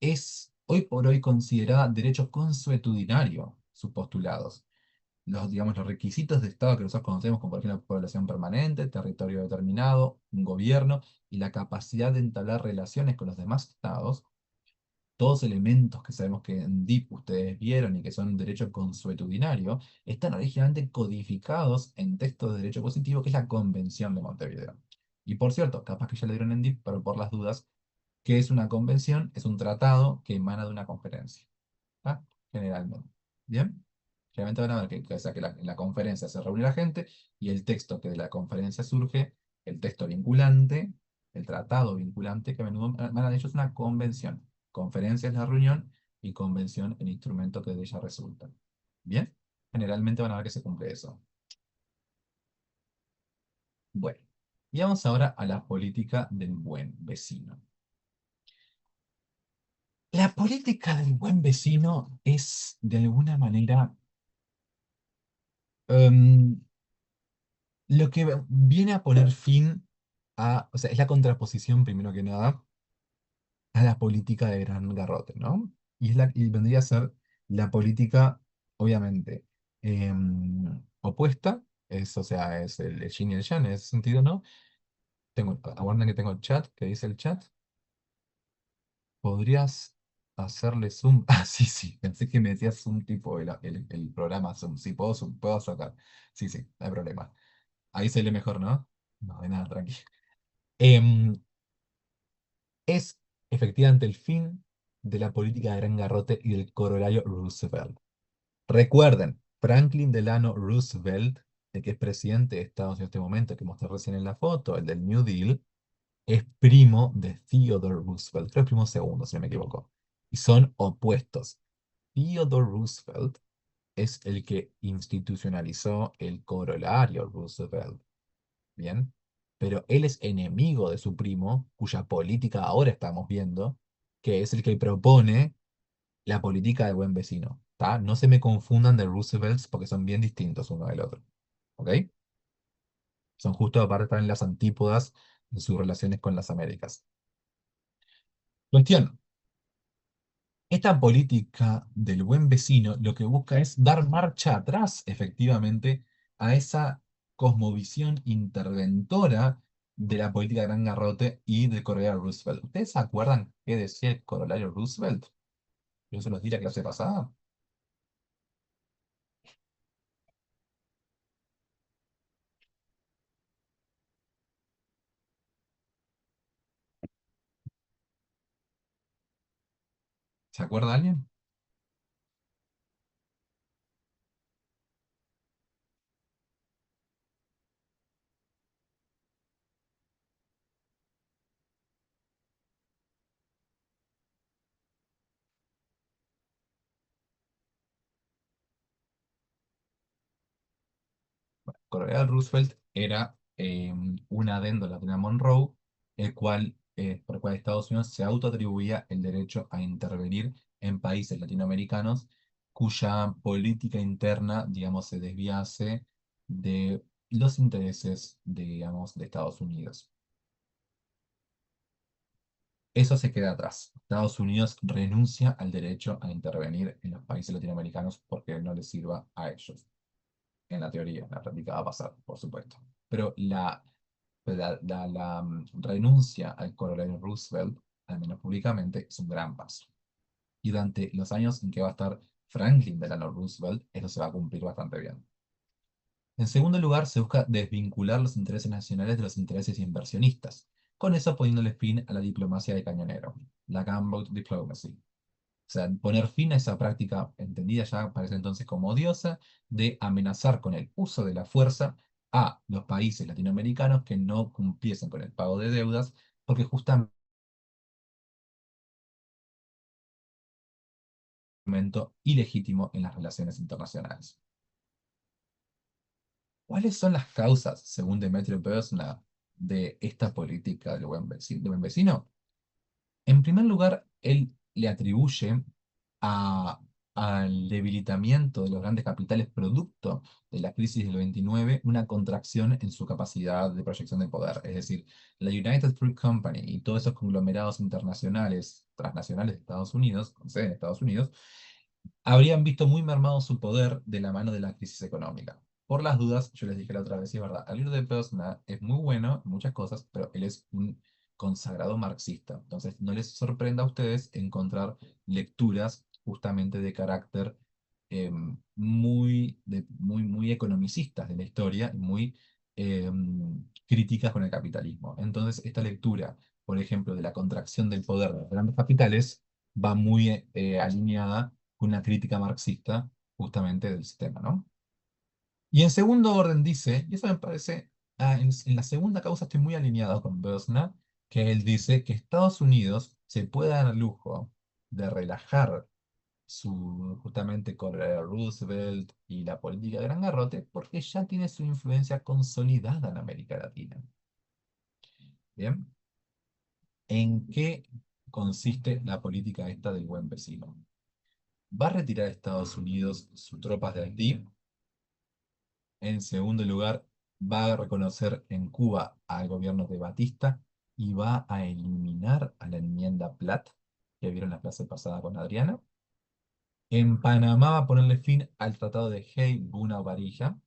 es hoy por hoy considerada derecho consuetudinario sus postulados. Digamos, los requisitos de Estado que nosotros conocemos, como por ejemplo población permanente, territorio determinado, un gobierno y la capacidad de entablar relaciones con los demás estados, todos elementos que sabemos que en DIP ustedes vieron y que son derecho consuetudinario, están originalmente codificados en textos de derecho positivo, que es la Convención de Montevideo. Y por cierto, capaz que ya le dieron en DIP, pero por las dudas, ¿Qué es una convención? Es un tratado que emana de una conferencia. ¿Tá? Generalmente. ¿Bien? Generalmente van a ver que, o sea, que en la conferencia se reúne la gente y el texto que de la conferencia surge, el texto vinculante, el tratado vinculante, que a menudo emana de ellos es una convención. Conferencia es la reunión y convención el instrumento que de ella resulta. ¿Bien? Generalmente van a ver que se cumple eso. Bueno, y vamos ahora a la política del buen vecino. La política del buen vecino es, de alguna manera, em, lo que viene a poner fin a, o sea, es la contraposición, primero que nada, a la política de gran garrote, ¿no? Y vendría a ser la política, obviamente, opuesta, es, o sea, es el yin y el yang en ese sentido, ¿no? Aguarden que tengo el chat, ¿qué dice el chat? ¿Podrías hacerle zoom? Ah, sí, sí, pensé que me decías zoom tipo el programa Zoom. Sí, puedo sacar. Sí, sí, no hay problema. Ahí se lee mejor, ¿no? No, de nada, tranqui. Em, es efectivamente el fin de la política de gran garrote y del corolario Roosevelt. Recuerden, Franklin Delano Roosevelt, el que es presidente de Estados Unidos en este momento, que mostré recién en la foto, el del New Deal, es primo de Theodore Roosevelt, creo que es primo segundo, si no me equivoco. Y son opuestos. Theodore Roosevelt es el que institucionalizó el corolario Roosevelt. Bien, pero él es enemigo de su primo, cuya política ahora estamos viendo, que es el que propone la política de buen vecino. ¿Tá? No se me confundan de Roosevelts porque son bien distintos uno del otro. ¿Ok? Son justo aparte están en las antípodas de sus relaciones con las Américas. Cuestión. Esta política del buen vecino lo que busca es dar marcha atrás, efectivamente, a esa cosmovisión interventora de la política de Gran Garrote y del corolario Roosevelt. ¿Ustedes se acuerdan qué decía el corolario Roosevelt? Yo se los di la clase pasada. ¿Se acuerda alguien? Coronel Roosevelt era un adendo a la Tena Monroe, por el cual Estados Unidos se autoatribuía el derecho a intervenir en países latinoamericanos cuya política interna, digamos, se desviase de los intereses, digamos, de Estados Unidos. Eso se queda atrás. Estados Unidos renuncia al derecho a intervenir en los países latinoamericanos porque no les sirva a ellos. En la teoría, en la práctica va a pasar, por supuesto. Pero la renuncia al coronel Roosevelt, al menos públicamente, es un gran paso. Y durante los años en que va a estar Franklin Delano Roosevelt, eso se va a cumplir bastante bien. En segundo lugar, se busca desvincular los intereses nacionales de los intereses inversionistas, con eso poniéndole fin a la diplomacia de cañonero, la gunboat diplomacy. O sea, poner fin a esa práctica entendida ya parece entonces como odiosa de amenazar con el uso de la fuerza a los países latinoamericanos que no cumpliesen con el pago de deudas, porque justamente es un momento ilegítimo en las relaciones internacionales. ¿Cuáles son las causas, según Demetrio Bresna, de esta política de buen vecino? En primer lugar, él le atribuye a- al debilitamiento de los grandes capitales producto de la crisis del 29 una contracción en su capacidad de proyección de poder. Es decir, la United Fruit Company y todos esos conglomerados internacionales, transnacionales de Estados Unidos, con sede en Estados Unidos, habrían visto muy mermado su poder de la mano de la crisis económica. Por las dudas, yo les dije la otra vez, y es verdad, el libro de Persona es muy bueno en muchas cosas, pero él es un consagrado marxista. Entonces, no les sorprenda a ustedes encontrar lecturas justamente de carácter muy economicistas de la historia, muy críticas con el capitalismo. Entonces, esta lectura por ejemplo, de la contracción del poder de las grandes capitales, va muy alineada con una crítica marxista justamente del sistema, ¿no? Y en segundo orden dice, y eso me parece, en la segunda causa estoy muy alineado con Bosna, que él dice que Estados Unidos se puede dar el lujo de relajar justamente con Roosevelt y la política de gran garrote, porque ya tiene su influencia consolidada en América Latina. ¿Bien? ¿En qué consiste la política esta del buen vecino? ¿Va a retirar a Estados Unidos sus tropas de Haití? En segundo lugar, va a reconocer en Cuba al gobierno de Batista y va a eliminar a la enmienda Platt, que vieron la clase pasada con Adriana. En Panamá va a ponerle fin al tratado de Hay-Buna-Varilla,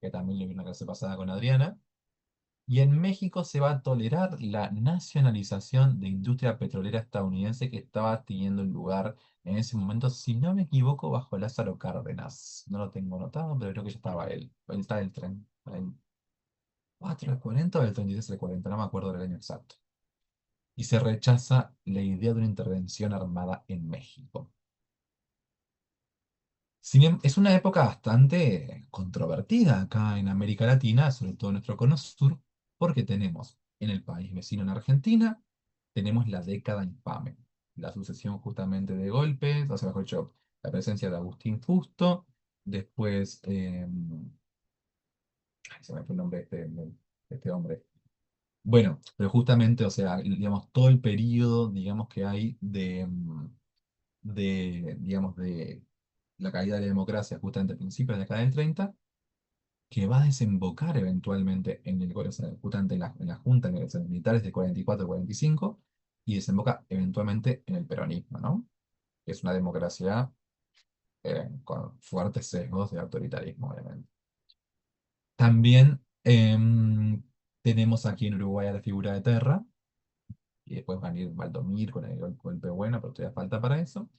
que también lo vieron la clase pasada con Adriana. Y en México se va a tolerar la nacionalización de industria petrolera estadounidense que estaba teniendo lugar en ese momento, si no me equivoco, bajo Lázaro Cárdenas. No lo tengo anotado, pero creo que ya estaba él. Él está del tren. ¿El 4 al 40 o del 36 al 40? No me acuerdo del año exacto. Y se rechaza la idea de una intervención armada en México. Es una época bastante controvertida acá en América Latina, sobre todo en nuestro cono sur, porque tenemos en el país vecino, en Argentina, tenemos la década infame, la sucesión justamente de golpes, o sea, mejor dicho, la presencia de Agustín Justo, después, ay, se me fue el nombre de este hombre. Bueno, pero justamente, o sea, digamos, todo el periodo, digamos, que hay digamos, de la caída de la democracia justamente a principios de la década del 30, que va a desembocar eventualmente o sea, justamente en la Junta de Negociaciones Militares de 44 y 45, y desemboca eventualmente en el peronismo, ¿no? Que es una democracia con fuertes sesgos de autoritarismo, obviamente. También tenemos aquí en Uruguay a la figura de Terra, y después van a ir Valdomir con el golpe bueno, pero todavía falta para eso.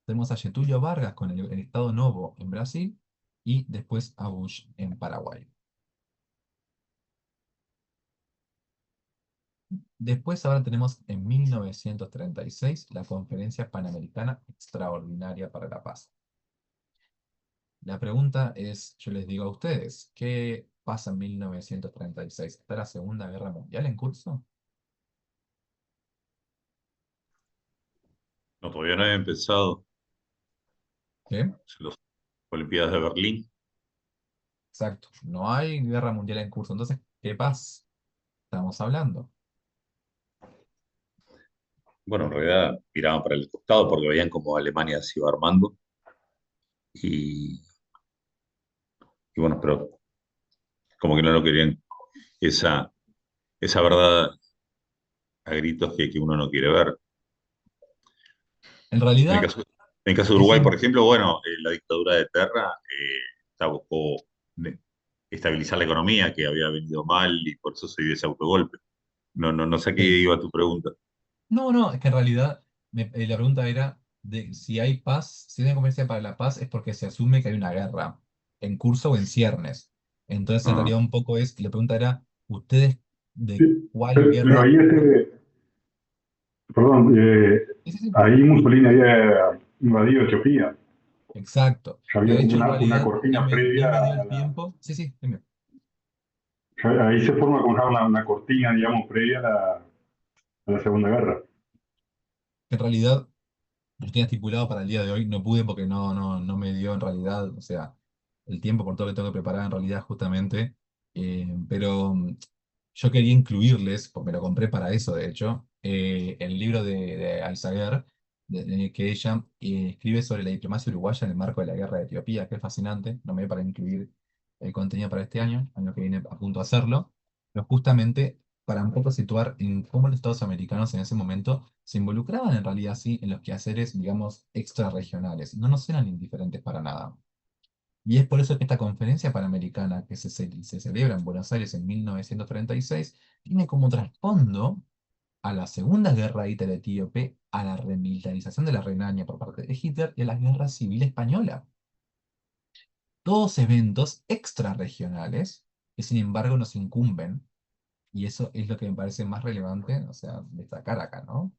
Tenemos a Getúlio Vargas con el Estado Novo en Brasil y después a Bush en Paraguay. Después ahora tenemos en 1936 la Conferencia Panamericana Extraordinaria para la Paz. La pregunta es, yo les digo a ustedes, ¿qué pasa en 1936? ¿Está la Segunda Guerra Mundial en curso? No, todavía no había empezado ¿Qué? las Olimpiadas de Berlín. Exacto. No hay guerra mundial en curso. Entonces, ¿qué paz estamos hablando? Bueno, en realidad miraban para el costado porque veían cómo Alemania se iba armando. Y, y bueno, pero como que no lo querían, esa, esa verdad a gritos que uno no quiere ver. En En el realidad, caso, en el caso de es Uruguay, por in- ejemplo, bueno, la dictadura de Terra buscó de- estabilizar la economía que había venido mal y por eso se dio ese autogolpe. No sé a qué sí. iba tu pregunta. No, no, es que en realidad la pregunta era de si hay paz, si hay una conferencia para la paz es porque se asume que hay una guerra en curso o en ciernes. Entonces, en Ah, realidad un poco la pregunta era, ¿ustedes de Sí, cuál pero guerra? ahí perdón, Sí, sí, sí. ahí Mussolini había invadido Etiopía. Exacto. Ya Pero había de como hecho, en una realidad cortina no previa me dio a el la... tiempo. Sí, sí, dime. Ahí se forma como una cortina, digamos, previa a la Segunda Guerra. En realidad, lo tenía estipulado para el día de hoy, no pude porque no me dio en realidad, o sea, el tiempo por todo lo que tengo que preparar en realidad justamente. Pero yo quería incluirles, porque me lo compré para eso de hecho, el libro de Alzaguer, que ella escribe sobre la diplomacia uruguaya en el marco de la guerra de Etiopía, que es fascinante. No me dio para incluir el contenido para este año que viene a punto de hacerlo, pero justamente para un poco situar en cómo los Estados americanos en ese momento se involucraban en realidad sí en los quehaceres, digamos, extrarregionales. No nos eran indiferentes para nada. Y es por eso que esta conferencia panamericana que se celebra en Buenos Aires en 1936 tiene como trasfondo a la Segunda Guerra Ítalo-Etíope, a la remilitarización de la Renania por parte de Hitler y a la Guerra Civil Española. Todos eventos extrarregionales que sin embargo nos incumben Y eso es lo que me parece más relevante, o sea, destacar acá, ¿no?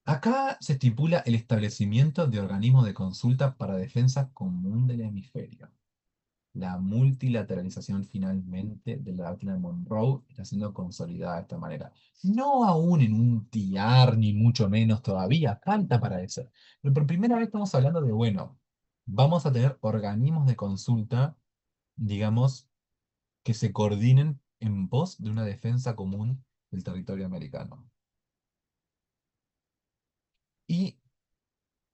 Acá se estipula el establecimiento de organismos de consulta para defensa común del hemisferio. La multilateralización finalmente de la doctrina de Monroe está siendo consolidada de esta manera. No aún en un tiar, ni mucho menos todavía, falta para eso. Pero por primera vez estamos hablando de, bueno, vamos a tener organismos de consulta, digamos, que se coordinen en pos de una defensa común del territorio americano. Y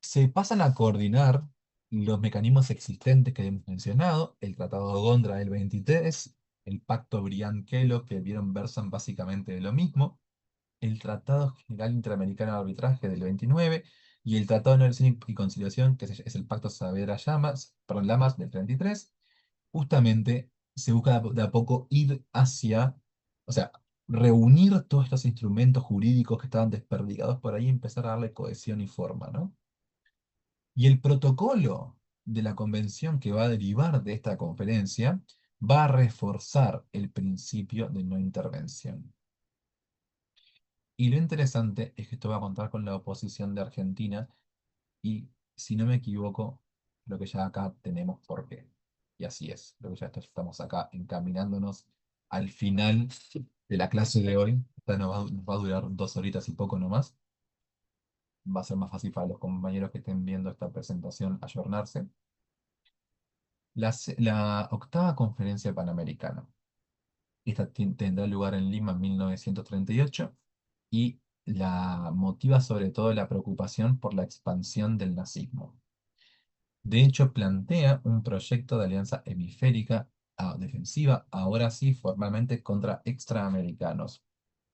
se pasan a coordinar los mecanismos existentes que hemos mencionado, el Tratado de Gondra del 23, el Pacto Briand-Kellogg, que vieron versan básicamente de lo mismo, el Tratado General Interamericano de Arbitraje del 29 y el Tratado de Negociación y Conciliación, que es el Pacto Saavedra-Lamas, perdón, Lamas del 33. Justamente se busca de a poco ir hacia, o sea, reunir todos estos instrumentos jurídicos que estaban desperdigados por ahí y empezar a darle cohesión y forma, ¿no? Y el protocolo de la convención que va a derivar de esta conferencia va a reforzar el principio de no intervención. Y lo interesante es que esto va a contar con la oposición de Argentina y, si no me equivoco, lo que ya acá tenemos por qué. Y así es, lo que ya estamos acá encaminándonos al final de la clase de hoy. Esta nos va a durar 2 horitas y poco nomás. Va a ser más fácil para los compañeros que estén viendo esta presentación ayornarse. La octava conferencia panamericana. Esta tendrá lugar en Lima en 1938 y la motiva sobre todo la preocupación por la expansión del nazismo. De hecho, plantea un proyecto de alianza hemisférica defensiva, ahora sí formalmente contra extraamericanos.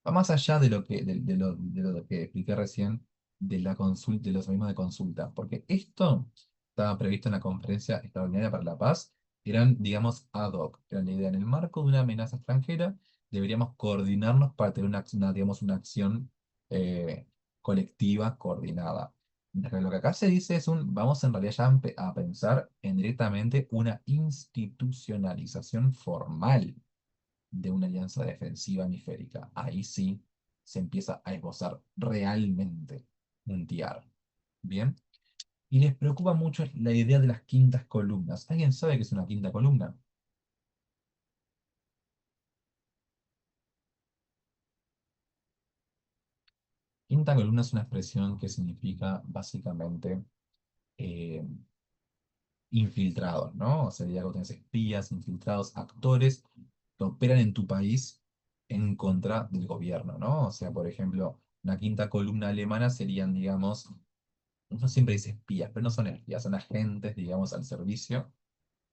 Va más allá de lo que, de lo que expliqué recién de la consulta, de los organismos de consulta, porque esto estaba previsto en la Conferencia Extraordinaria para la Paz, eran, digamos, ad hoc, eran la idea, en el marco de una amenaza extranjera, deberíamos coordinarnos para tener digamos, una acción eh, colectiva coordinada. Mientras que lo que acá se dice es vamos en realidad ya a pensar en directamente una institucionalización formal de una alianza defensiva hemisférica. Ahí sí se empieza a esbozar realmente un TIAR. Bien. Y les preocupa mucho la idea de las quintas columnas. ¿Alguien sabe qué es una quinta columna? Quinta columna es una expresión que significa básicamente eh, infiltrados, ¿no? O sea, ya que tenés espías, infiltrados, actores que operan en tu país en contra del gobierno, ¿no? O sea, por ejemplo, una quinta columna alemana serían, digamos, uno siempre dice espías, pero no son espías, son agentes, digamos, al servicio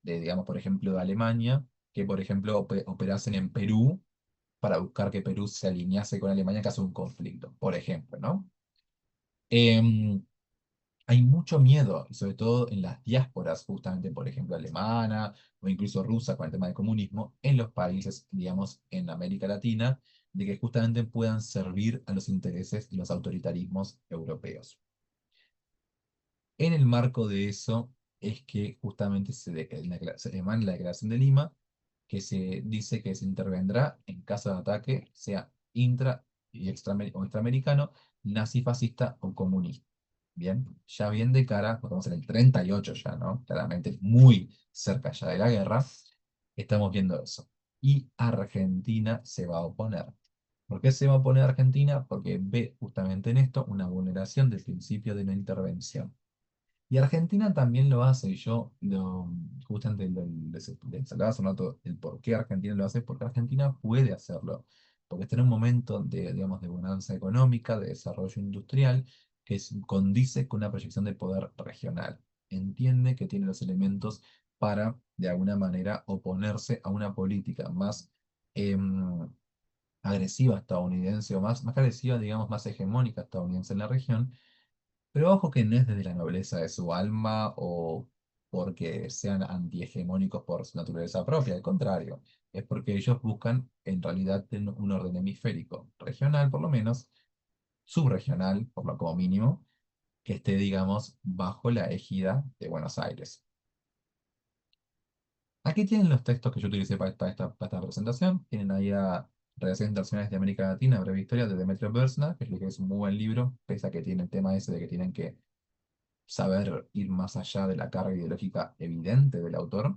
de, digamos, por ejemplo, de Alemania, que, por ejemplo, operasen en Perú para buscar que Perú se alinease con Alemania en caso de un conflicto, por ejemplo, ¿no? Em, Hay mucho miedo, y sobre todo en las diásporas, justamente, por ejemplo, alemana o incluso rusa, con el tema del comunismo, en los países, digamos, en América Latina, de que justamente puedan servir a los intereses de los autoritarismos europeos. En el marco de eso es que justamente se emana la Declaración de Lima, que se dice que se intervendrá en caso de ataque, sea intra y o extraamericano, nazifascista o comunista. Bien, ya bien de cara, porque estamos en el 38 ya, ¿no? Claramente muy cerca ya de la guerra, estamos viendo eso. Y Argentina se va a oponer. ¿Por qué se va a oponer Argentina? Porque ve justamente en esto una vulneración del principio de no intervención. Y Argentina también lo hace, y yo justamente les hablaba hace un rato el por qué Argentina lo hace, porque Argentina puede hacerlo, porque está en un momento de, digamos, de bonanza económica, de desarrollo industrial, que condice con una proyección de poder regional. Entiende que tiene los elementos para, de alguna manera, oponerse a una política más agresiva estadounidense, o más agresiva, digamos, más hegemónica estadounidense en la región, pero ojo que no es desde la nobleza de su alma o porque sean antihegemónicos por su naturaleza propia, al contrario, es porque ellos buscan en realidad un orden hemisférico, regional por lo menos, subregional por lo como mínimo, que esté, digamos, bajo la égida de Buenos Aires. ¿A Aquí tienen los textos que yo utilicé para esta presentación. Tienen ahí a Relaciones Internacionales de América Latina, breve historia de Demetrio Bresna, que es un muy buen libro, pese a que tiene el tema ese de que tienen que saber ir más allá de la carga ideológica evidente del autor.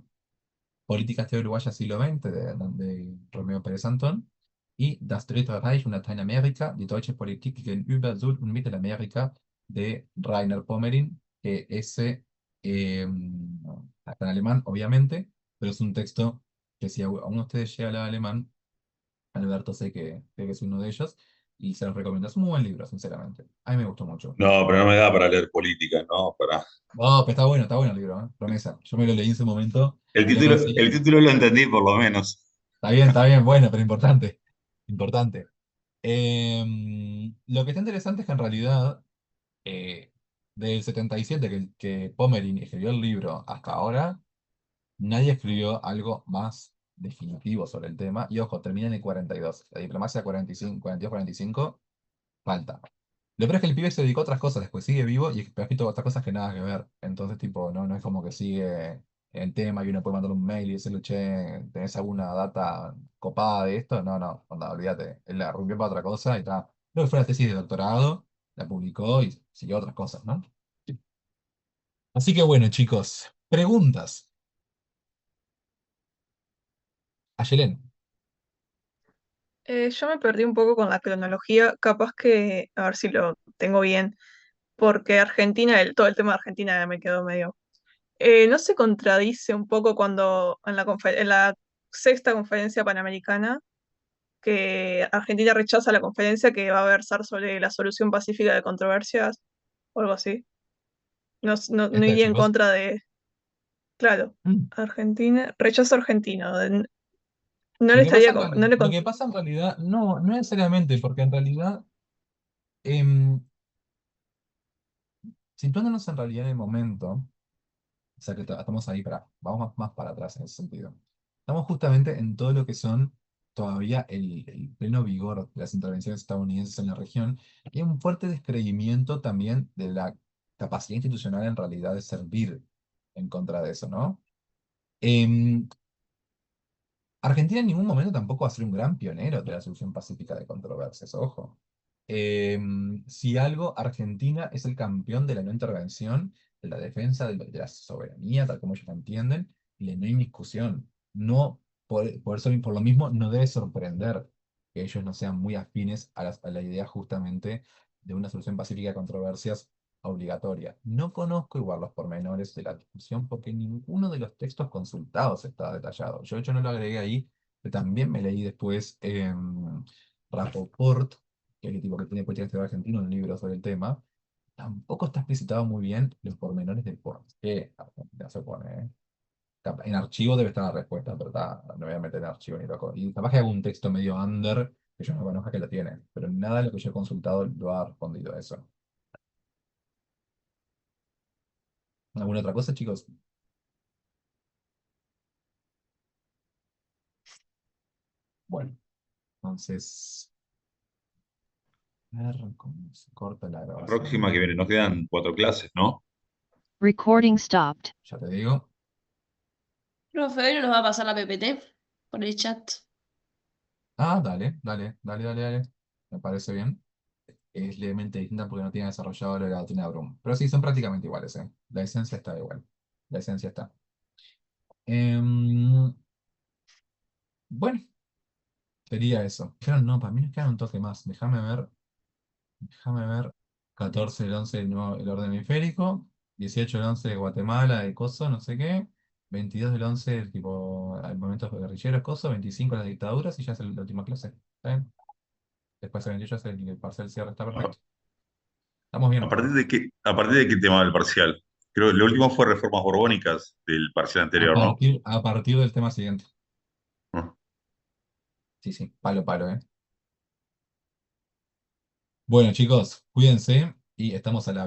Política Historia Uruguaya siglo XX de Romeo Pérez Antón. Y Das Dritte Reich und Lateinamerika, die deutsche Politik gegenüber Süd- und Mittelamerika de Rainer Pommerin, que ese está en alemán, obviamente, pero es un texto que si a uno de ustedes llega a hablar alemán, Alberto sé que es uno de ellos, y se los recomiendo. Es un muy buen libro, sinceramente. A mí me gustó mucho. No, pero no me da para leer política, ¿no? No, pero está bueno el libro, ¿eh? Promesa. Yo me lo leí en su momento El y lo título, conseguí. el título lo entendí por lo menos. Está bien, bueno, pero importante. Importante. Lo que está interesante es que en realidad, eh, del 77 que Pomerin escribió el libro hasta ahora, nadie escribió algo más definitivo sobre el tema. Y ojo, termina en el 42. La diplomacia 45, 42-45, falta. Lo peor es que el pibe se dedicó a otras cosas, después sigue vivo y ha escrito otras cosas que nada que ver. Entonces, tipo, no es como que sigue el tema y uno puede mandar un mail y decirle, che, ¿tenés alguna data copada de esto? No, onda, olvídate. Él la rompió para otra cosa y está. Creo que fue la tesis de doctorado, la publicó y siguió otras cosas, ¿no? Así que bueno, chicos, preguntas. Ayelen. Yo me perdí un poco con la cronología, capaz que, a ver si lo tengo bien, porque Argentina, todo el tema de Argentina me quedó medio. ¿No se contradice un poco cuando en la sexta conferencia panamericana, que Argentina rechaza la conferencia que va a versar sobre la solución pacífica de controversias o algo así? No Esta de iría en chicos. contra de, claro, Mm. Argentina, rechazo argentino, no Lo le que pasa estaría, en no le lo que pasa en realidad, no necesariamente, porque en realidad, em, situándonos en realidad en el momento. O sea que estamos ahí vamos más para atrás en ese sentido. Estamos justamente en todo lo que son todavía el pleno vigor de las intervenciones estadounidenses en la región y un fuerte descreimiento también de la capacidad institucional en realidad de servir en contra de eso, ¿no? Em, Argentina en ningún momento tampoco va a ser un gran pionero de la solución pacífica de controversias, ojo. Si algo, Argentina es el campeón de la no intervención, de la defensa de la soberanía, tal como ellos la entienden, y de no inmiscusión. No, por eso, por lo mismo, no debe sorprender que ellos no sean muy afines a la idea justamente de una solución pacífica de controversias obligatoria. No conozco igual los pormenores de la discusión porque ninguno de los textos consultados está detallado. Yo de hecho no lo agregué ahí, pero también me leí después Rapoport, que es el tipo que tiene política exterior argentino, un libro sobre el tema. Tampoco está explicitado muy bien los pormenores de por qué Argentina se opone, ¿eh? En archivo debe estar la respuesta, pero no voy a meter en archivo ni loco. Y capaz que hay algún texto medio under que yo no conozca que lo tiene, pero nada de lo que yo he consultado lo ha respondido a eso. ¿Alguna otra cosa, chicos? Bueno, entonces, a ver cómo se corta la La próxima grabación. que viene, nos quedan 4 clases, ¿no? Recording stopped. Ya te digo. Profe, hoy nos va a pasar la PPT por el chat. Ah, dale. Me parece bien. Es levemente distinta porque no tiene desarrollado lo de la doctrina de Brum. Pero sí, son prácticamente iguales, ¿eh? La esencia está igual. La esencia está. Em, bueno, sería eso. Dijeron, no, para mí nos queda un toque más. Déjame ver. 14 del 11 el orden hemisférico. 18 del 11 de Guatemala, el coso, no sé qué. 22 del 11 el tipo, el movimiento guerrillero, coso. 25 las dictaduras y ya es la última clase. ¿Está bien? Después el 28 es el parcial cierre, está ¿A perfecto. Estamos bien. a partir de qué tema del parcial? Creo que lo último fue reformas borbónicas del parcial anterior, ¿no? A partir del tema siguiente. Ah. Sí, palo, ¿eh? Bueno, chicos, cuídense y estamos a la